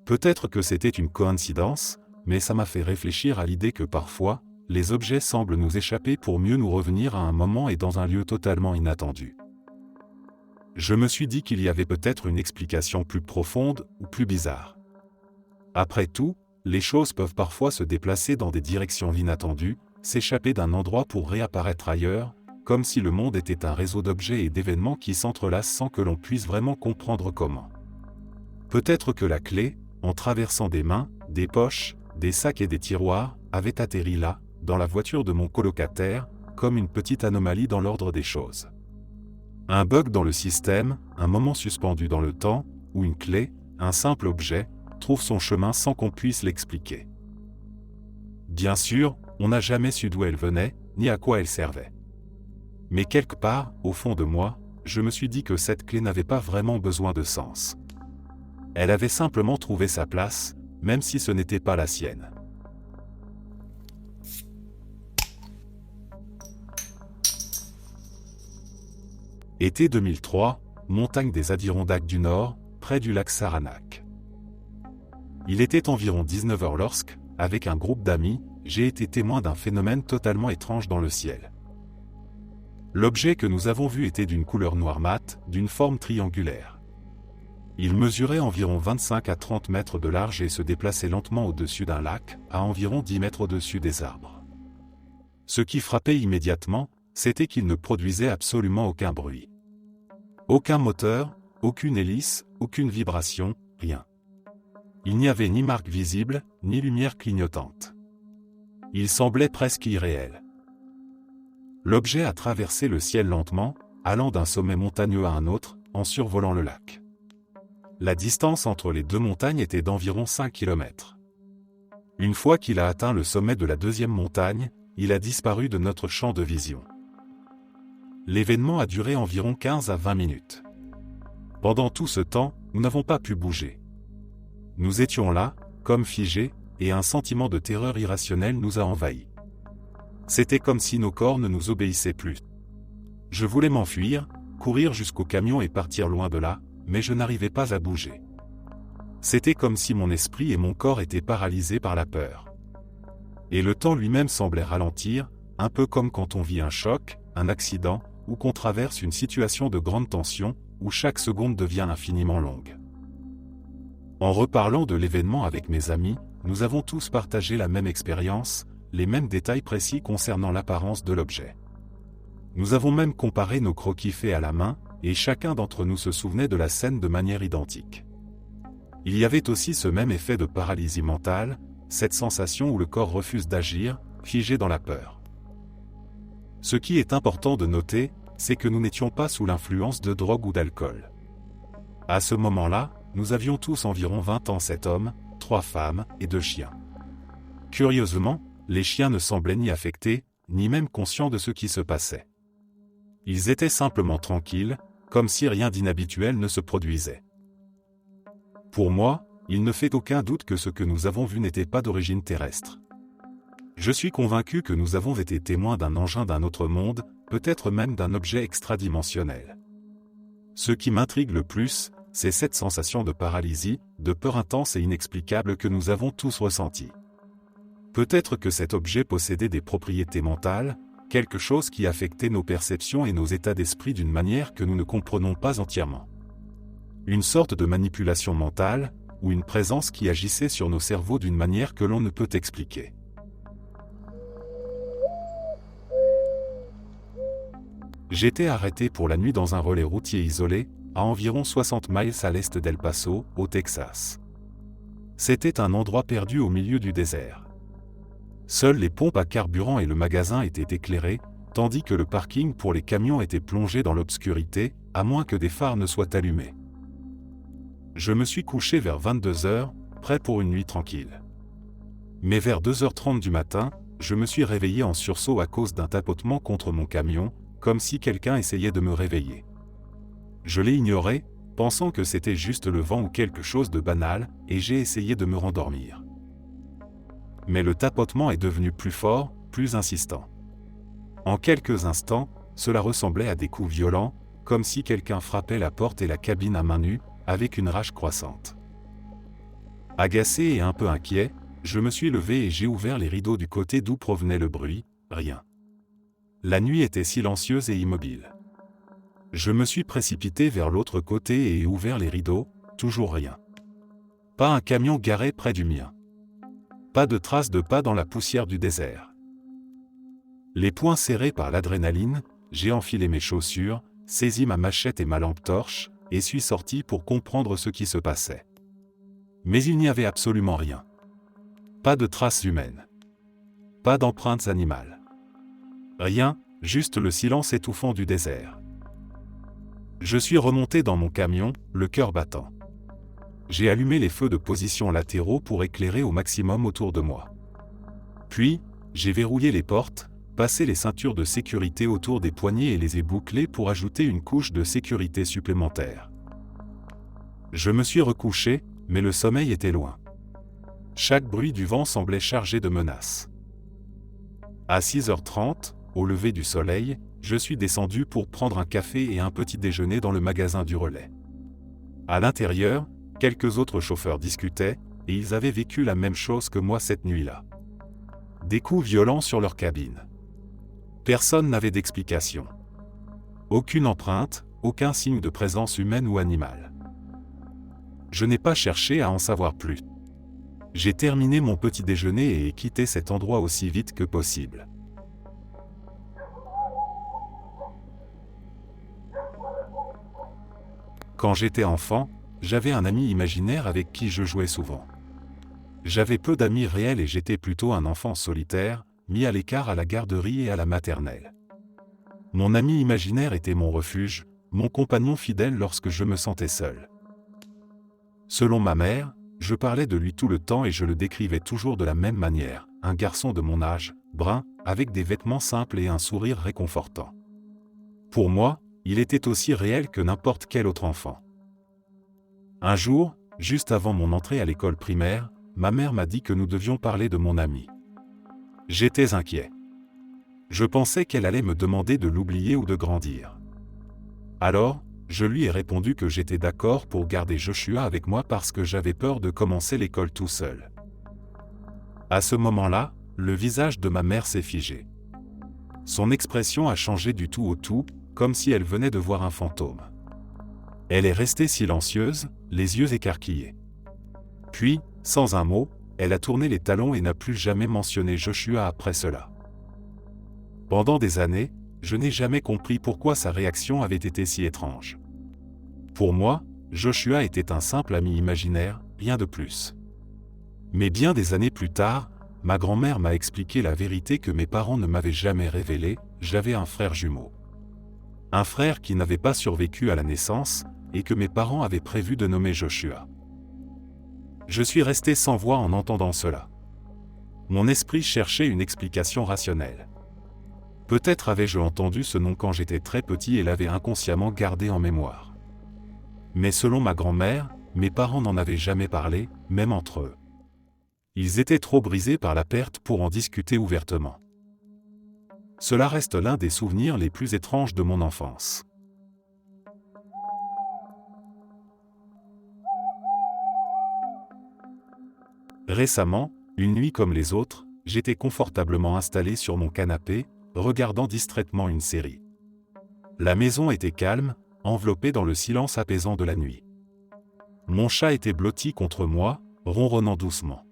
Peut-être que c'était une coïncidence, mais ça m'a fait réfléchir à l'idée que parfois, les objets semblent nous échapper pour mieux nous revenir à un moment et dans un lieu totalement inattendu. Je me suis dit qu'il y avait peut-être une explication plus profonde ou plus bizarre. Après tout, les choses peuvent parfois se déplacer dans des directions inattendues, s'échapper d'un endroit pour réapparaître ailleurs, comme si le monde était un réseau d'objets et d'événements qui s'entrelacent sans que l'on puisse vraiment comprendre comment. Peut-être que la clé, en traversant des mains, des poches, des sacs et des tiroirs, avait atterri là, dans la voiture de mon colocataire, comme une petite anomalie dans l'ordre des choses. Un bug dans le système, un moment suspendu dans le temps, ou une clé, un simple objet, trouve son chemin sans qu'on puisse l'expliquer. Bien sûr, on n'a jamais su d'où elle venait, ni à quoi elle servait. Mais quelque part, au fond de moi, je me suis dit que cette clé n'avait pas vraiment besoin de sens. Elle avait simplement trouvé sa place, même si ce n'était pas la sienne. Été 2003, montagne des Adirondacks du Nord, près du lac Saranac. Il était environ 19h lorsque, avec un groupe d'amis, j'ai été témoin d'un phénomène totalement étrange dans le ciel. L'objet que nous avons vu était d'une couleur noire mat, d'une forme triangulaire. Il mesurait environ 25 à 30 mètres de large et se déplaçait lentement au-dessus d'un lac, à environ 10 mètres au-dessus des arbres. Ce qui frappait immédiatement, c'était qu'il ne produisait absolument aucun bruit. Aucun moteur, aucune hélice, aucune vibration, rien. Il n'y avait ni marque visible, ni lumière clignotante. Il semblait presque irréel. L'objet a traversé le ciel lentement, allant d'un sommet montagneux à un autre, en survolant le lac. La distance entre les deux montagnes était d'environ 5 km. Une fois qu'il a atteint le sommet de la deuxième montagne, il a disparu de notre champ de vision. L'événement a duré environ 15 à 20 minutes. Pendant tout ce temps, nous n'avons pas pu bouger. Nous étions là, comme figés, et un sentiment de terreur irrationnelle nous a envahis. C'était comme si nos corps ne nous obéissaient plus. Je voulais m'enfuir, courir jusqu'au camion et partir loin de là, mais je n'arrivais pas à bouger. C'était comme si mon esprit et mon corps étaient paralysés par la peur. Et le temps lui-même semblait ralentir, un peu comme quand on vit un choc, un accident, ou qu'on traverse une situation de grande tension, où chaque seconde devient infiniment longue. En reparlant de l'événement avec mes amis, nous avons tous partagé la même expérience, les mêmes détails précis concernant l'apparence de l'objet. Nous avons même comparé nos croquis faits à la main, et chacun d'entre nous se souvenait de la scène de manière identique. Il y avait aussi ce même effet de paralysie mentale, cette sensation où le corps refuse d'agir, figé dans la peur. Ce qui est important de noter, c'est que nous n'étions pas sous l'influence de drogue ou d'alcool. À ce moment-là, nous avions tous environ 20 ans, 7 hommes, 3 femmes et 2 chiens. Curieusement, les chiens ne semblaient ni affectés, ni même conscients de ce qui se passait. Ils étaient simplement tranquilles, comme si rien d'inhabituel ne se produisait. Pour moi, il ne fait aucun doute que ce que nous avons vu n'était pas d'origine terrestre. Je suis convaincu que nous avons été témoins d'un engin d'un autre monde, peut-être même d'un objet extradimensionnel. Ce qui m'intrigue le plus, c'est cette sensation de paralysie, de peur intense et inexplicable que nous avons tous ressentie. Peut-être que cet objet possédait des propriétés mentales, quelque chose qui affectait nos perceptions et nos états d'esprit d'une manière que nous ne comprenons pas entièrement. Une sorte de manipulation mentale, ou une présence qui agissait sur nos cerveaux d'une manière que l'on ne peut expliquer. J'étais arrêté pour la nuit dans un relais routier isolé, à environ 60 miles à l'est d'El Paso, au Texas. C'était un endroit perdu au milieu du désert. Seules les pompes à carburant et le magasin étaient éclairés, tandis que le parking pour les camions était plongé dans l'obscurité, à moins que des phares ne soient allumés. Je me suis couché vers 22h, prêt pour une nuit tranquille. Mais vers 2h30 du matin, je me suis réveillé en sursaut à cause d'un tapotement contre mon camion, comme si quelqu'un essayait de me réveiller. Je l'ai ignoré, pensant que c'était juste le vent ou quelque chose de banal, et j'ai essayé de me rendormir. Mais le tapotement est devenu plus fort, plus insistant. En quelques instants, cela ressemblait à des coups violents, comme si quelqu'un frappait la porte et la cabine à main nue, avec une rage croissante. Agacé et un peu inquiet, je me suis levé et j'ai ouvert les rideaux du côté d'où provenait le bruit, rien. La nuit était silencieuse et immobile. Je me suis précipité vers l'autre côté et ouvert les rideaux, toujours rien. Pas un camion garé près du mien. Pas de traces de pas dans la poussière du désert. Les poings serrés par l'adrénaline, j'ai enfilé mes chaussures, saisi ma machette et ma lampe torche, et suis sorti pour comprendre ce qui se passait. Mais il n'y avait absolument rien. Pas de traces humaines. Pas d'empreintes animales. Rien, juste le silence étouffant du désert. Je suis remonté dans mon camion, le cœur battant. J'ai allumé les feux de position latéraux pour éclairer au maximum autour de moi. Puis, j'ai verrouillé les portes, passé les ceintures de sécurité autour des poignets et les ai bouclées pour ajouter une couche de sécurité supplémentaire. Je me suis recouché, mais le sommeil était loin. Chaque bruit du vent semblait chargé de menaces. À 6h30, au lever du soleil, je suis descendu pour prendre un café et un petit déjeuner dans le magasin du relais. À l'intérieur, quelques autres chauffeurs discutaient, et ils avaient vécu la même chose que moi cette nuit-là. Des coups violents sur leur cabine. Personne n'avait d'explication. Aucune empreinte, aucun signe de présence humaine ou animale. Je n'ai pas cherché à en savoir plus. J'ai terminé mon petit déjeuner et ai quitté cet endroit aussi vite que possible. Quand j'étais enfant, j'avais un ami imaginaire avec qui je jouais souvent. J'avais peu d'amis réels et j'étais plutôt un enfant solitaire, mis à l'écart à la garderie et à la maternelle. Mon ami imaginaire était mon refuge, mon compagnon fidèle lorsque je me sentais seul. Selon ma mère, je parlais de lui tout le temps et je le décrivais toujours de la même manière, un garçon de mon âge, brun, avec des vêtements simples et un sourire réconfortant. Pour moi, il était aussi réel que n'importe quel autre enfant. Un jour, juste avant mon entrée à l'école primaire, ma mère m'a dit que nous devions parler de mon ami. J'étais inquiet. Je pensais qu'elle allait me demander de l'oublier ou de grandir. Alors, je lui ai répondu que j'étais d'accord pour garder Joshua avec moi parce que j'avais peur de commencer l'école tout seul. À ce moment-là, le visage de ma mère s'est figé. Son expression a changé du tout au tout, comme si elle venait de voir un fantôme. Elle est restée silencieuse, les yeux écarquillés. Puis, sans un mot, elle a tourné les talons et n'a plus jamais mentionné Joshua après cela. Pendant des années, je n'ai jamais compris pourquoi sa réaction avait été si étrange. Pour moi, Joshua était un simple ami imaginaire, rien de plus. Mais bien des années plus tard, ma grand-mère m'a expliqué la vérité que mes parents ne m'avaient jamais révélée, j'avais un frère jumeau. Un frère qui n'avait pas survécu à la naissance, et que mes parents avaient prévu de nommer Joshua. Je suis resté sans voix en entendant cela. Mon esprit cherchait une explication rationnelle. Peut-être avais-je entendu ce nom quand j'étais très petit et l'avais inconsciemment gardé en mémoire. Mais selon ma grand-mère, mes parents n'en avaient jamais parlé, même entre eux. Ils étaient trop brisés par la perte pour en discuter ouvertement. Cela reste l'un des souvenirs les plus étranges de mon enfance. Récemment, une nuit comme les autres, j'étais confortablement installé sur mon canapé, regardant distraitement une série. La maison était calme, enveloppée dans le silence apaisant de la nuit. Mon chat était blotti contre moi, ronronnant doucement.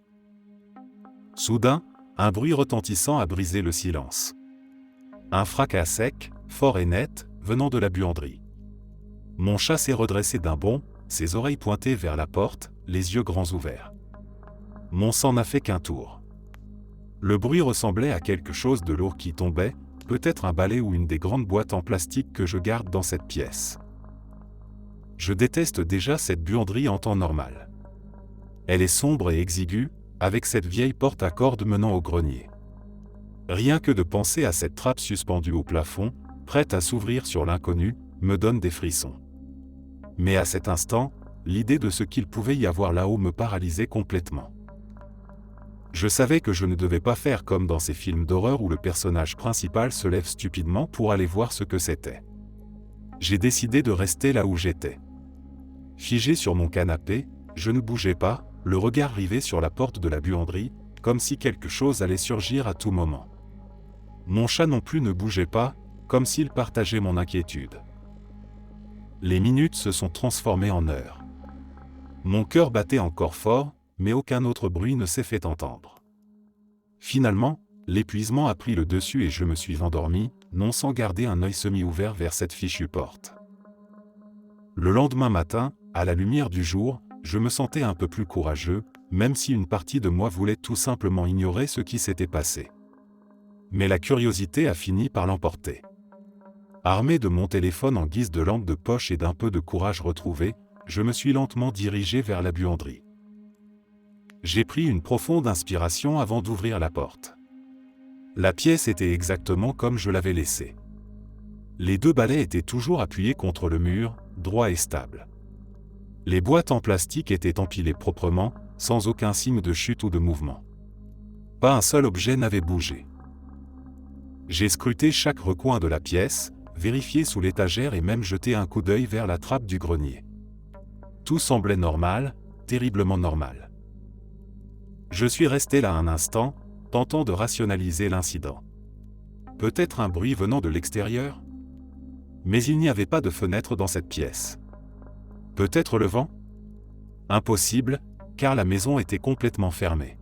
Soudain, un bruit retentissant a brisé le silence. Un fracas sec, fort et net, venant de la buanderie. Mon chat s'est redressé d'un bond, ses oreilles pointées vers la porte, les yeux grands ouverts. Mon sang n'a fait qu'un tour. Le bruit ressemblait à quelque chose de lourd qui tombait, peut-être un balai ou une des grandes boîtes en plastique que je garde dans cette pièce. Je déteste déjà cette buanderie en temps normal. Elle est sombre et exiguë, avec cette vieille porte à cordes menant au grenier. Rien que de penser à cette trappe suspendue au plafond, prête à s'ouvrir sur l'inconnu, me donne des frissons. Mais à cet instant, l'idée de ce qu'il pouvait y avoir là-haut me paralysait complètement. Je savais que je ne devais pas faire comme dans ces films d'horreur où le personnage principal se lève stupidement pour aller voir ce que c'était. J'ai décidé de rester là où j'étais. Figé sur mon canapé, je ne bougeais pas, le regard rivé sur la porte de la buanderie, comme si quelque chose allait surgir à tout moment. Mon chat non plus ne bougeait pas, comme s'il partageait mon inquiétude. Les minutes se sont transformées en heures. Mon cœur battait encore fort, mais aucun autre bruit ne s'est fait entendre. Finalement, l'épuisement a pris le dessus et je me suis endormi, non sans garder un œil semi-ouvert vers cette fichue porte. Le lendemain matin, à la lumière du jour, je me sentais un peu plus courageux, même si une partie de moi voulait tout simplement ignorer ce qui s'était passé. Mais la curiosité a fini par l'emporter. Armé de mon téléphone en guise de lampe de poche et d'un peu de courage retrouvé, je me suis lentement dirigé vers la buanderie. J'ai pris une profonde inspiration avant d'ouvrir la porte. La pièce était exactement comme je l'avais laissée. Les deux balais étaient toujours appuyés contre le mur, droits et stables. Les boîtes en plastique étaient empilées proprement, sans aucun signe de chute ou de mouvement. Pas un seul objet n'avait bougé. J'ai scruté chaque recoin de la pièce, vérifié sous l'étagère et même jeté un coup d'œil vers la trappe du grenier. Tout semblait normal, terriblement normal. Je suis resté là un instant, tentant de rationaliser l'incident. Peut-être un bruit venant de l'extérieur ? Mais il n'y avait pas de fenêtre dans cette pièce. Peut-être le vent ? Impossible, car la maison était complètement fermée.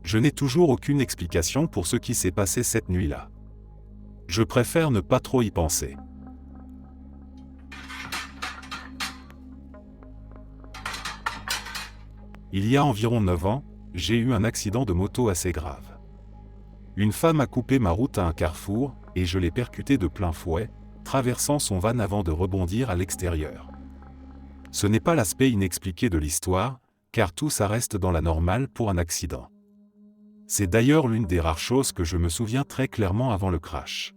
Je n'ai toujours aucune explication pour ce qui s'est passé cette nuit-là. Je préfère ne pas trop y penser. Il y a environ 9 ans, j'ai eu un accident de moto assez grave. Une femme a coupé ma route à un carrefour, et je l'ai percutée de plein fouet, traversant son van avant de rebondir à l'extérieur. Ce n'est pas l'aspect inexpliqué de l'histoire, car tout ça reste dans la normale pour un accident. C'est d'ailleurs l'une des rares choses que je me souviens très clairement avant le crash.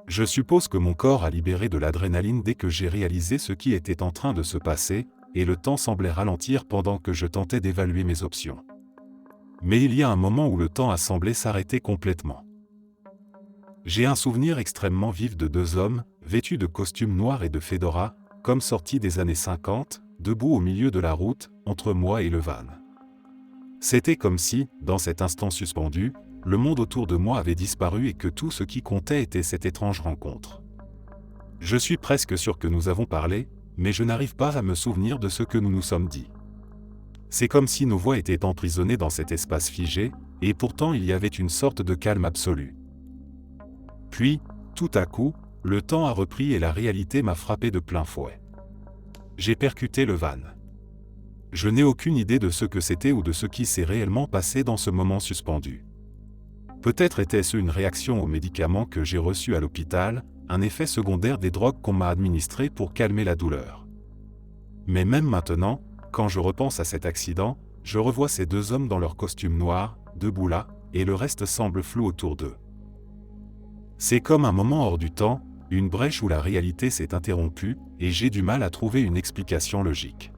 Je suppose que mon corps a libéré de l'adrénaline dès que j'ai réalisé ce qui était en train de se passer, et le temps semblait ralentir pendant que je tentais d'évaluer mes options. Mais il y a un moment où le temps a semblé s'arrêter complètement. J'ai un souvenir extrêmement vif de deux hommes, vêtus de costumes noirs et de fedora, comme sortis des années 50, debout au milieu de la route, entre moi et le van. C'était comme si, dans cet instant suspendu, le monde autour de moi avait disparu et que tout ce qui comptait était cette étrange rencontre. Je suis presque sûr que nous avons parlé, mais je n'arrive pas à me souvenir de ce que nous nous sommes dit. C'est comme si nos voix étaient emprisonnées dans cet espace figé, et pourtant il y avait une sorte de calme absolu. Puis, tout à coup, le temps a repris et la réalité m'a frappé de plein fouet. J'ai percuté le van. Je n'ai aucune idée de ce que c'était ou de ce qui s'est réellement passé dans ce moment suspendu. Peut-être était-ce une réaction aux médicaments que j'ai reçus à l'hôpital, un effet secondaire des drogues qu'on m'a administrées pour calmer la douleur. Mais même maintenant, quand je repense à cet accident, je revois ces deux hommes dans leurs costumes noirs, debout là, et le reste semble flou autour d'eux. C'est comme un moment hors du temps, une brèche où la réalité s'est interrompue, et j'ai du mal à trouver une explication logique.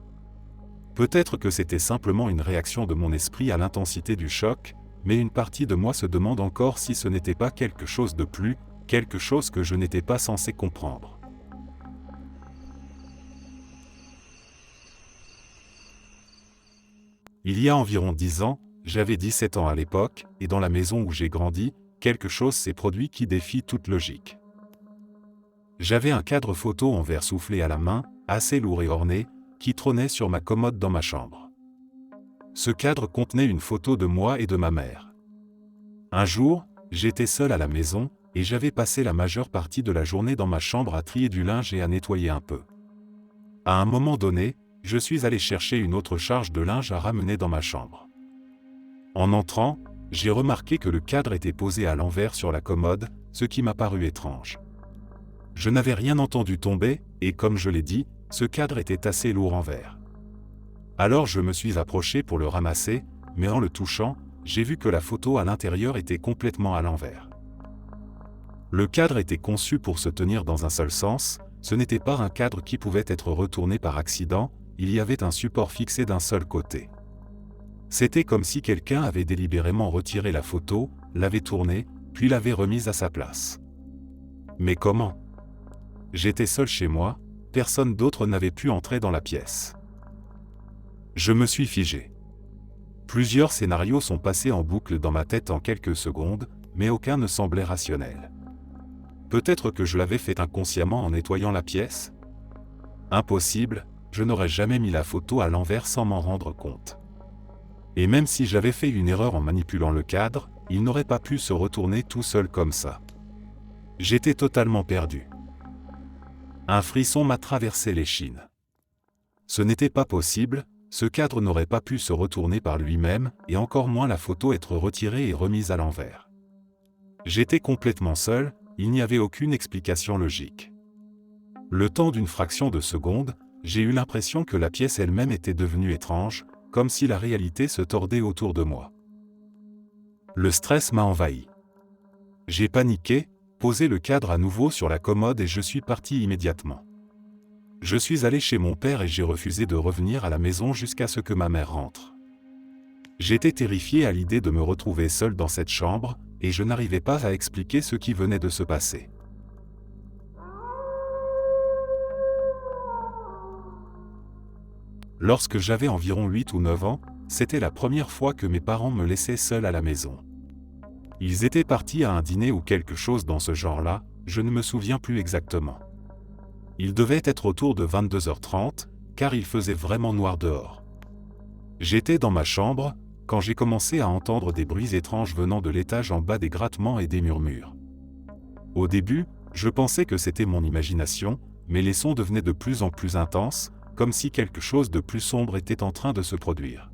Peut-être que c'était simplement une réaction de mon esprit à l'intensité du choc, mais une partie de moi se demande encore si ce n'était pas quelque chose de plus, quelque chose que je n'étais pas censé comprendre. Il y a environ 10 ans, j'avais 17 ans à l'époque, et dans la maison où j'ai grandi, quelque chose s'est produit qui défie toute logique. J'avais un cadre photo en verre soufflé à la main, assez lourd et orné, qui trônait sur ma commode dans ma chambre. Ce cadre contenait une photo de moi et de ma mère. Un jour, j'étais seul à la maison, et j'avais passé la majeure partie de la journée dans ma chambre à trier du linge et à nettoyer un peu. À un moment donné, je suis allé chercher une autre charge de linge à ramener dans ma chambre. En entrant, j'ai remarqué que le cadre était posé à l'envers sur la commode, ce qui m'a paru étrange. Je n'avais rien entendu tomber, et comme je l'ai dit, ce cadre était assez lourd en verre. Alors je me suis approché pour le ramasser, mais en le touchant, j'ai vu que la photo à l'intérieur était complètement à l'envers. Le cadre était conçu pour se tenir dans un seul sens, ce n'était pas un cadre qui pouvait être retourné par accident, il y avait un support fixé d'un seul côté. C'était comme si quelqu'un avait délibérément retiré la photo, l'avait tournée, puis l'avait remise à sa place. Mais comment ? J'étais seul chez moi, personne d'autre n'avait pu entrer dans la pièce. Je me suis figé. Plusieurs scénarios sont passés en boucle dans ma tête en quelques secondes, mais aucun ne semblait rationnel. Peut-être que je l'avais fait inconsciemment en nettoyant la pièce ? Impossible, je n'aurais jamais mis la photo à l'envers sans m'en rendre compte. Et même si j'avais fait une erreur en manipulant le cadre, il n'aurait pas pu se retourner tout seul comme ça. J'étais totalement perdu. Un frisson m'a traversé l'échine. Ce n'était pas possible, ce cadre n'aurait pas pu se retourner par lui-même, et encore moins la photo être retirée et remise à l'envers. J'étais complètement seul, il n'y avait aucune explication logique. Le temps d'une fraction de seconde, j'ai eu l'impression que la pièce elle-même était devenue étrange, comme si la réalité se tordait autour de moi. Le stress m'a envahi. J'ai paniqué, posé le cadre à nouveau sur la commode et je suis parti immédiatement. Je suis allé chez mon père et j'ai refusé de revenir à la maison jusqu'à ce que ma mère rentre. J'étais terrifié à l'idée de me retrouver seul dans cette chambre, et je n'arrivais pas à expliquer ce qui venait de se passer. Lorsque j'avais environ 8 ou 9 ans, c'était la première fois que mes parents me laissaient seul à la maison. Ils étaient partis à un dîner ou quelque chose dans ce genre-là, je ne me souviens plus exactement. Il devait être autour de 22h30, car il faisait vraiment noir dehors. J'étais dans ma chambre, quand j'ai commencé à entendre des bruits étranges venant de l'étage en bas, des grattements et des murmures. Au début, je pensais que c'était mon imagination, mais les sons devenaient de plus en plus intenses, comme si quelque chose de plus sombre était en train de se produire.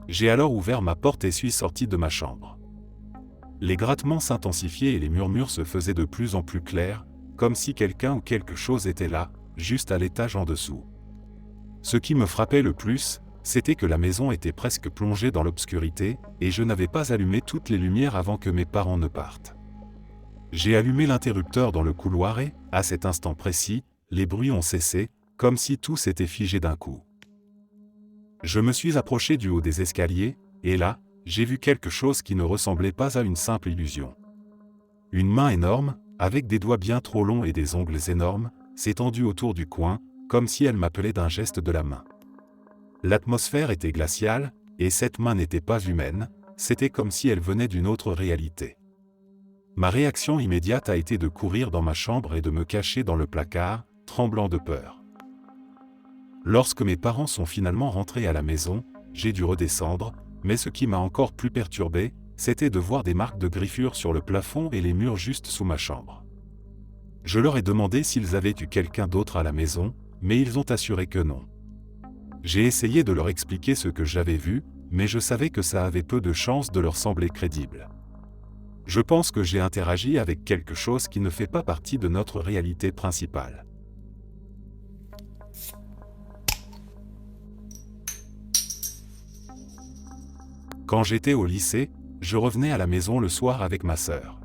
J'ai alors ouvert ma porte et suis sorti de ma chambre. Les grattements s'intensifiaient et les murmures se faisaient de plus en plus clairs, comme si quelqu'un ou quelque chose était là, juste à l'étage en dessous. Ce qui me frappait le plus, c'était que la maison était presque plongée dans l'obscurité, et je n'avais pas allumé toutes les lumières avant que mes parents ne partent. J'ai allumé l'interrupteur dans le couloir et, à cet instant précis, les bruits ont cessé, comme si tout s'était figé d'un coup. Je me suis approché du haut des escaliers, et là, j'ai vu quelque chose qui ne ressemblait pas à une simple illusion. Une main énorme, avec des doigts bien trop longs et des ongles énormes, s'est tendue autour du coin, comme si elle m'appelait d'un geste de la main. L'atmosphère était glaciale, et cette main n'était pas humaine, c'était comme si elle venait d'une autre réalité. Ma réaction immédiate a été de courir dans ma chambre et de me cacher dans le placard, tremblant de peur. Lorsque mes parents sont finalement rentrés à la maison, j'ai dû redescendre, mais ce qui m'a encore plus perturbé, c'était de voir des marques de griffures sur le plafond et les murs juste sous ma chambre. Je leur ai demandé s'ils avaient eu quelqu'un d'autre à la maison, mais ils ont assuré que non. J'ai essayé de leur expliquer ce que j'avais vu, mais je savais que ça avait peu de chances de leur sembler crédible. Je pense que j'ai interagi avec quelque chose qui ne fait pas partie de notre réalité principale. Quand j'étais au lycée, je revenais à la maison le soir avec ma sœur.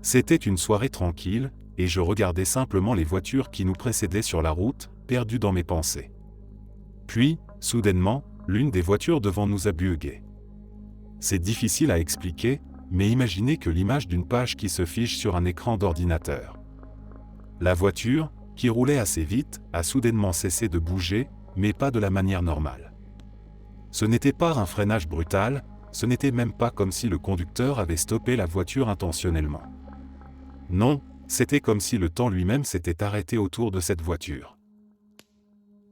C'était une soirée tranquille, et je regardais simplement les voitures qui nous précédaient sur la route, perdues dans mes pensées. Puis, soudainement, l'une des voitures devant nous a bugué. C'est difficile à expliquer, mais imaginez que l'image d'une page qui se fige sur un écran d'ordinateur. La voiture, qui roulait assez vite, a soudainement cessé de bouger, mais pas de la manière normale. Ce n'était pas un freinage brutal, ce n'était même pas comme si le conducteur avait stoppé la voiture intentionnellement. Non, c'était comme si le temps lui-même s'était arrêté autour de cette voiture.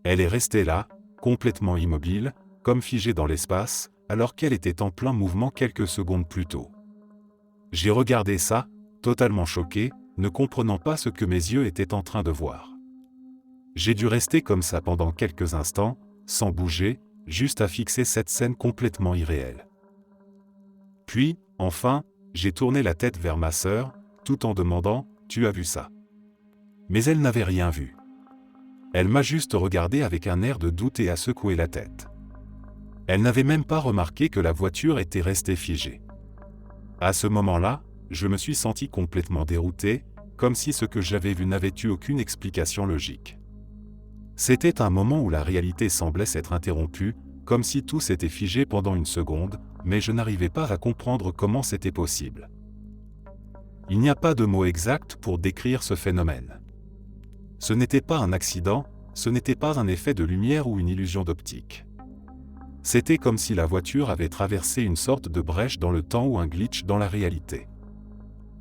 Elle est restée là, complètement immobile, comme figée dans l'espace, alors qu'elle était en plein mouvement quelques secondes plus tôt. J'ai regardé ça, totalement choqué, ne comprenant pas ce que mes yeux étaient en train de voir. J'ai dû rester comme ça pendant quelques instants, sans bouger, juste à fixer cette scène complètement irréelle. Puis, enfin, j'ai tourné la tête vers ma sœur, tout en demandant « Tu as vu ça ?» Mais elle n'avait rien vu. Elle m'a juste regardé avec un air de doute et a secoué la tête. Elle n'avait même pas remarqué que la voiture était restée figée. À ce moment-là, je me suis senti complètement dérouté, comme si ce que j'avais vu n'avait eu aucune explication logique. C'était un moment où la réalité semblait s'être interrompue, comme si tout s'était figé pendant une seconde, mais je n'arrivais pas à comprendre comment c'était possible. Il n'y a pas de mot exact pour décrire ce phénomène. Ce n'était pas un accident, ce n'était pas un effet de lumière ou une illusion d'optique. C'était comme si la voiture avait traversé une sorte de brèche dans le temps ou un glitch dans la réalité.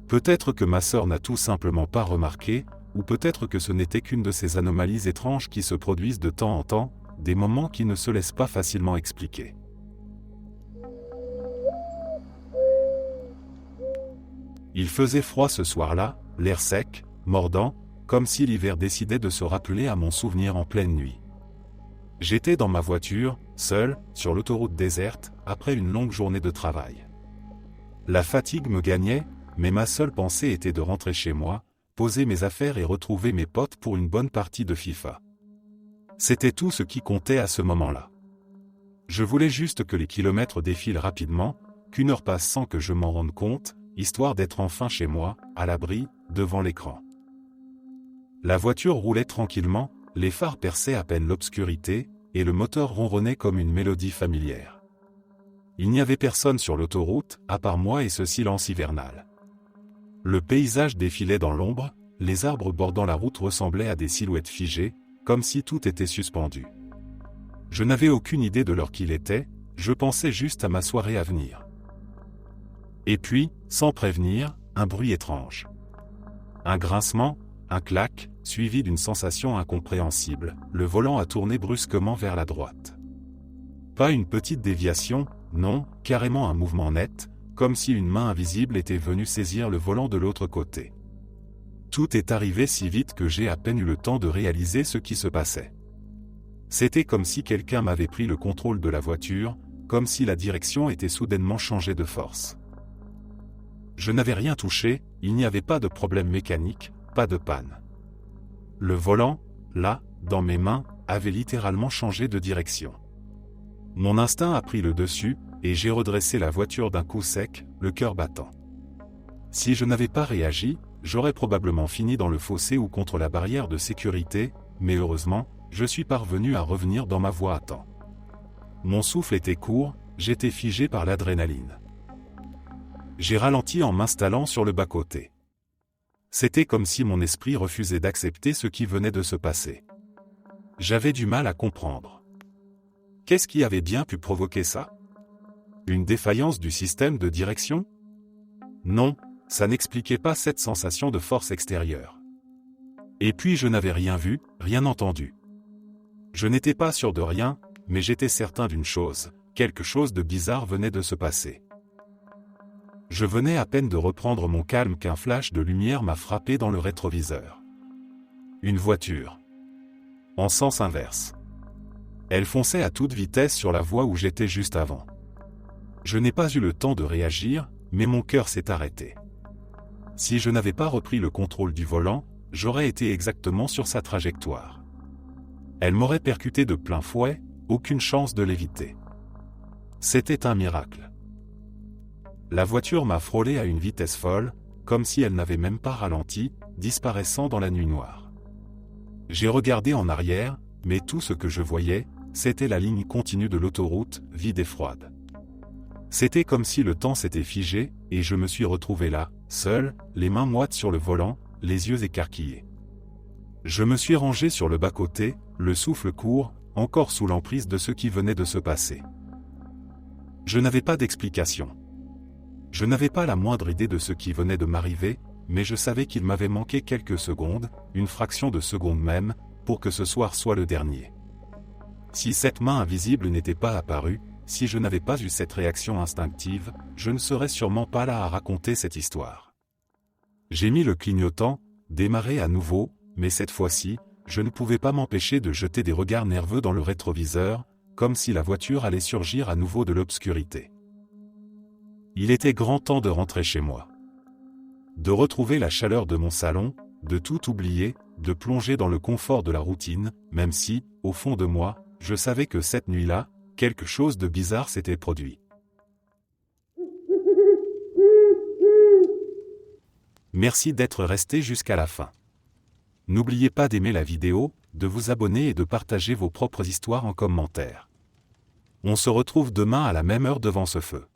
Peut-être que ma sœur n'a tout simplement pas remarqué, ou peut-être que ce n'était qu'une de ces anomalies étranges qui se produisent de temps en temps, des moments qui ne se laissent pas facilement expliquer. Il faisait froid ce soir-là, l'air sec, mordant, comme si l'hiver décidait de se rappeler à mon souvenir en pleine nuit. J'étais dans ma voiture, seul, sur l'autoroute déserte, après une longue journée de travail. La fatigue me gagnait, mais ma seule pensée était de rentrer chez moi, poser mes affaires et retrouver mes potes pour une bonne partie de FIFA. C'était tout ce qui comptait à ce moment-là. Je voulais juste que les kilomètres défilent rapidement, qu'une heure passe sans que je m'en rende compte, histoire d'être enfin chez moi, à l'abri, devant l'écran. La voiture roulait tranquillement, les phares perçaient à peine l'obscurité, et le moteur ronronnait comme une mélodie familière. Il n'y avait personne sur l'autoroute, à part moi et ce silence hivernal. Le paysage défilait dans l'ombre, les arbres bordant la route ressemblaient à des silhouettes figées, comme si tout était suspendu. Je n'avais aucune idée de l'heure qu'il était, je pensais juste à ma soirée à venir. Et puis, sans prévenir, un bruit étrange. Un grincement, un clac, suivi d'une sensation incompréhensible, le volant a tourné brusquement vers la droite. Pas une petite déviation, non, carrément un mouvement net, comme si une main invisible était venue saisir le volant de l'autre côté. Tout est arrivé si vite que j'ai à peine eu le temps de réaliser ce qui se passait. C'était comme si quelqu'un m'avait pris le contrôle de la voiture, comme si la direction était soudainement changée de force. Je n'avais rien touché, il n'y avait pas de problème mécanique, pas de panne. Le volant, là, dans mes mains, avait littéralement changé de direction. Mon instinct a pris le dessus, et j'ai redressé la voiture d'un coup sec, le cœur battant. Si je n'avais pas réagi, j'aurais probablement fini dans le fossé ou contre la barrière de sécurité, mais heureusement, je suis parvenu à revenir dans ma voie à temps. Mon souffle était court, j'étais figé par l'adrénaline. J'ai ralenti en m'installant sur le bas-côté. C'était comme si mon esprit refusait d'accepter ce qui venait de se passer. J'avais du mal à comprendre. Qu'est-ce qui avait bien pu provoquer ça ? Une défaillance du système de direction ? Non, ça n'expliquait pas cette sensation de force extérieure. Et puis je n'avais rien vu, rien entendu. Je n'étais pas sûr de rien, mais j'étais certain d'une chose, quelque chose de bizarre venait de se passer. Je venais à peine de reprendre mon calme qu'un flash de lumière m'a frappé dans le rétroviseur. Une voiture. En sens inverse. Elle fonçait à toute vitesse sur la voie où j'étais juste avant. Je n'ai pas eu le temps de réagir, mais mon cœur s'est arrêté. Si je n'avais pas repris le contrôle du volant, j'aurais été exactement sur sa trajectoire. Elle m'aurait percuté de plein fouet, aucune chance de l'éviter. C'était un miracle. La voiture m'a frôlé à une vitesse folle, comme si elle n'avait même pas ralenti, disparaissant dans la nuit noire. J'ai regardé en arrière, mais tout ce que je voyais, c'était la ligne continue de l'autoroute, vide et froide. C'était comme si le temps s'était figé, et je me suis retrouvé là, seul, les mains moites sur le volant, les yeux écarquillés. Je me suis rangé sur le bas-côté, le souffle court, encore sous l'emprise de ce qui venait de se passer. Je n'avais pas d'explication. Je n'avais pas la moindre idée de ce qui venait de m'arriver, mais je savais qu'il m'avait manqué quelques secondes, une fraction de seconde même, pour que ce soir soit le dernier. Si cette main invisible n'était pas apparue, si je n'avais pas eu cette réaction instinctive, je ne serais sûrement pas là à raconter cette histoire. J'ai mis le clignotant, démarré à nouveau, mais cette fois-ci, je ne pouvais pas m'empêcher de jeter des regards nerveux dans le rétroviseur, comme si la voiture allait surgir à nouveau de l'obscurité. Il était grand temps de rentrer chez moi. De retrouver la chaleur de mon salon, de tout oublier, de plonger dans le confort de la routine, même si, au fond de moi, je savais que cette nuit-là, quelque chose de bizarre s'était produit. Merci d'être resté jusqu'à la fin. N'oubliez pas d'aimer la vidéo, de vous abonner et de partager vos propres histoires en commentaire. On se retrouve demain à la même heure devant ce feu.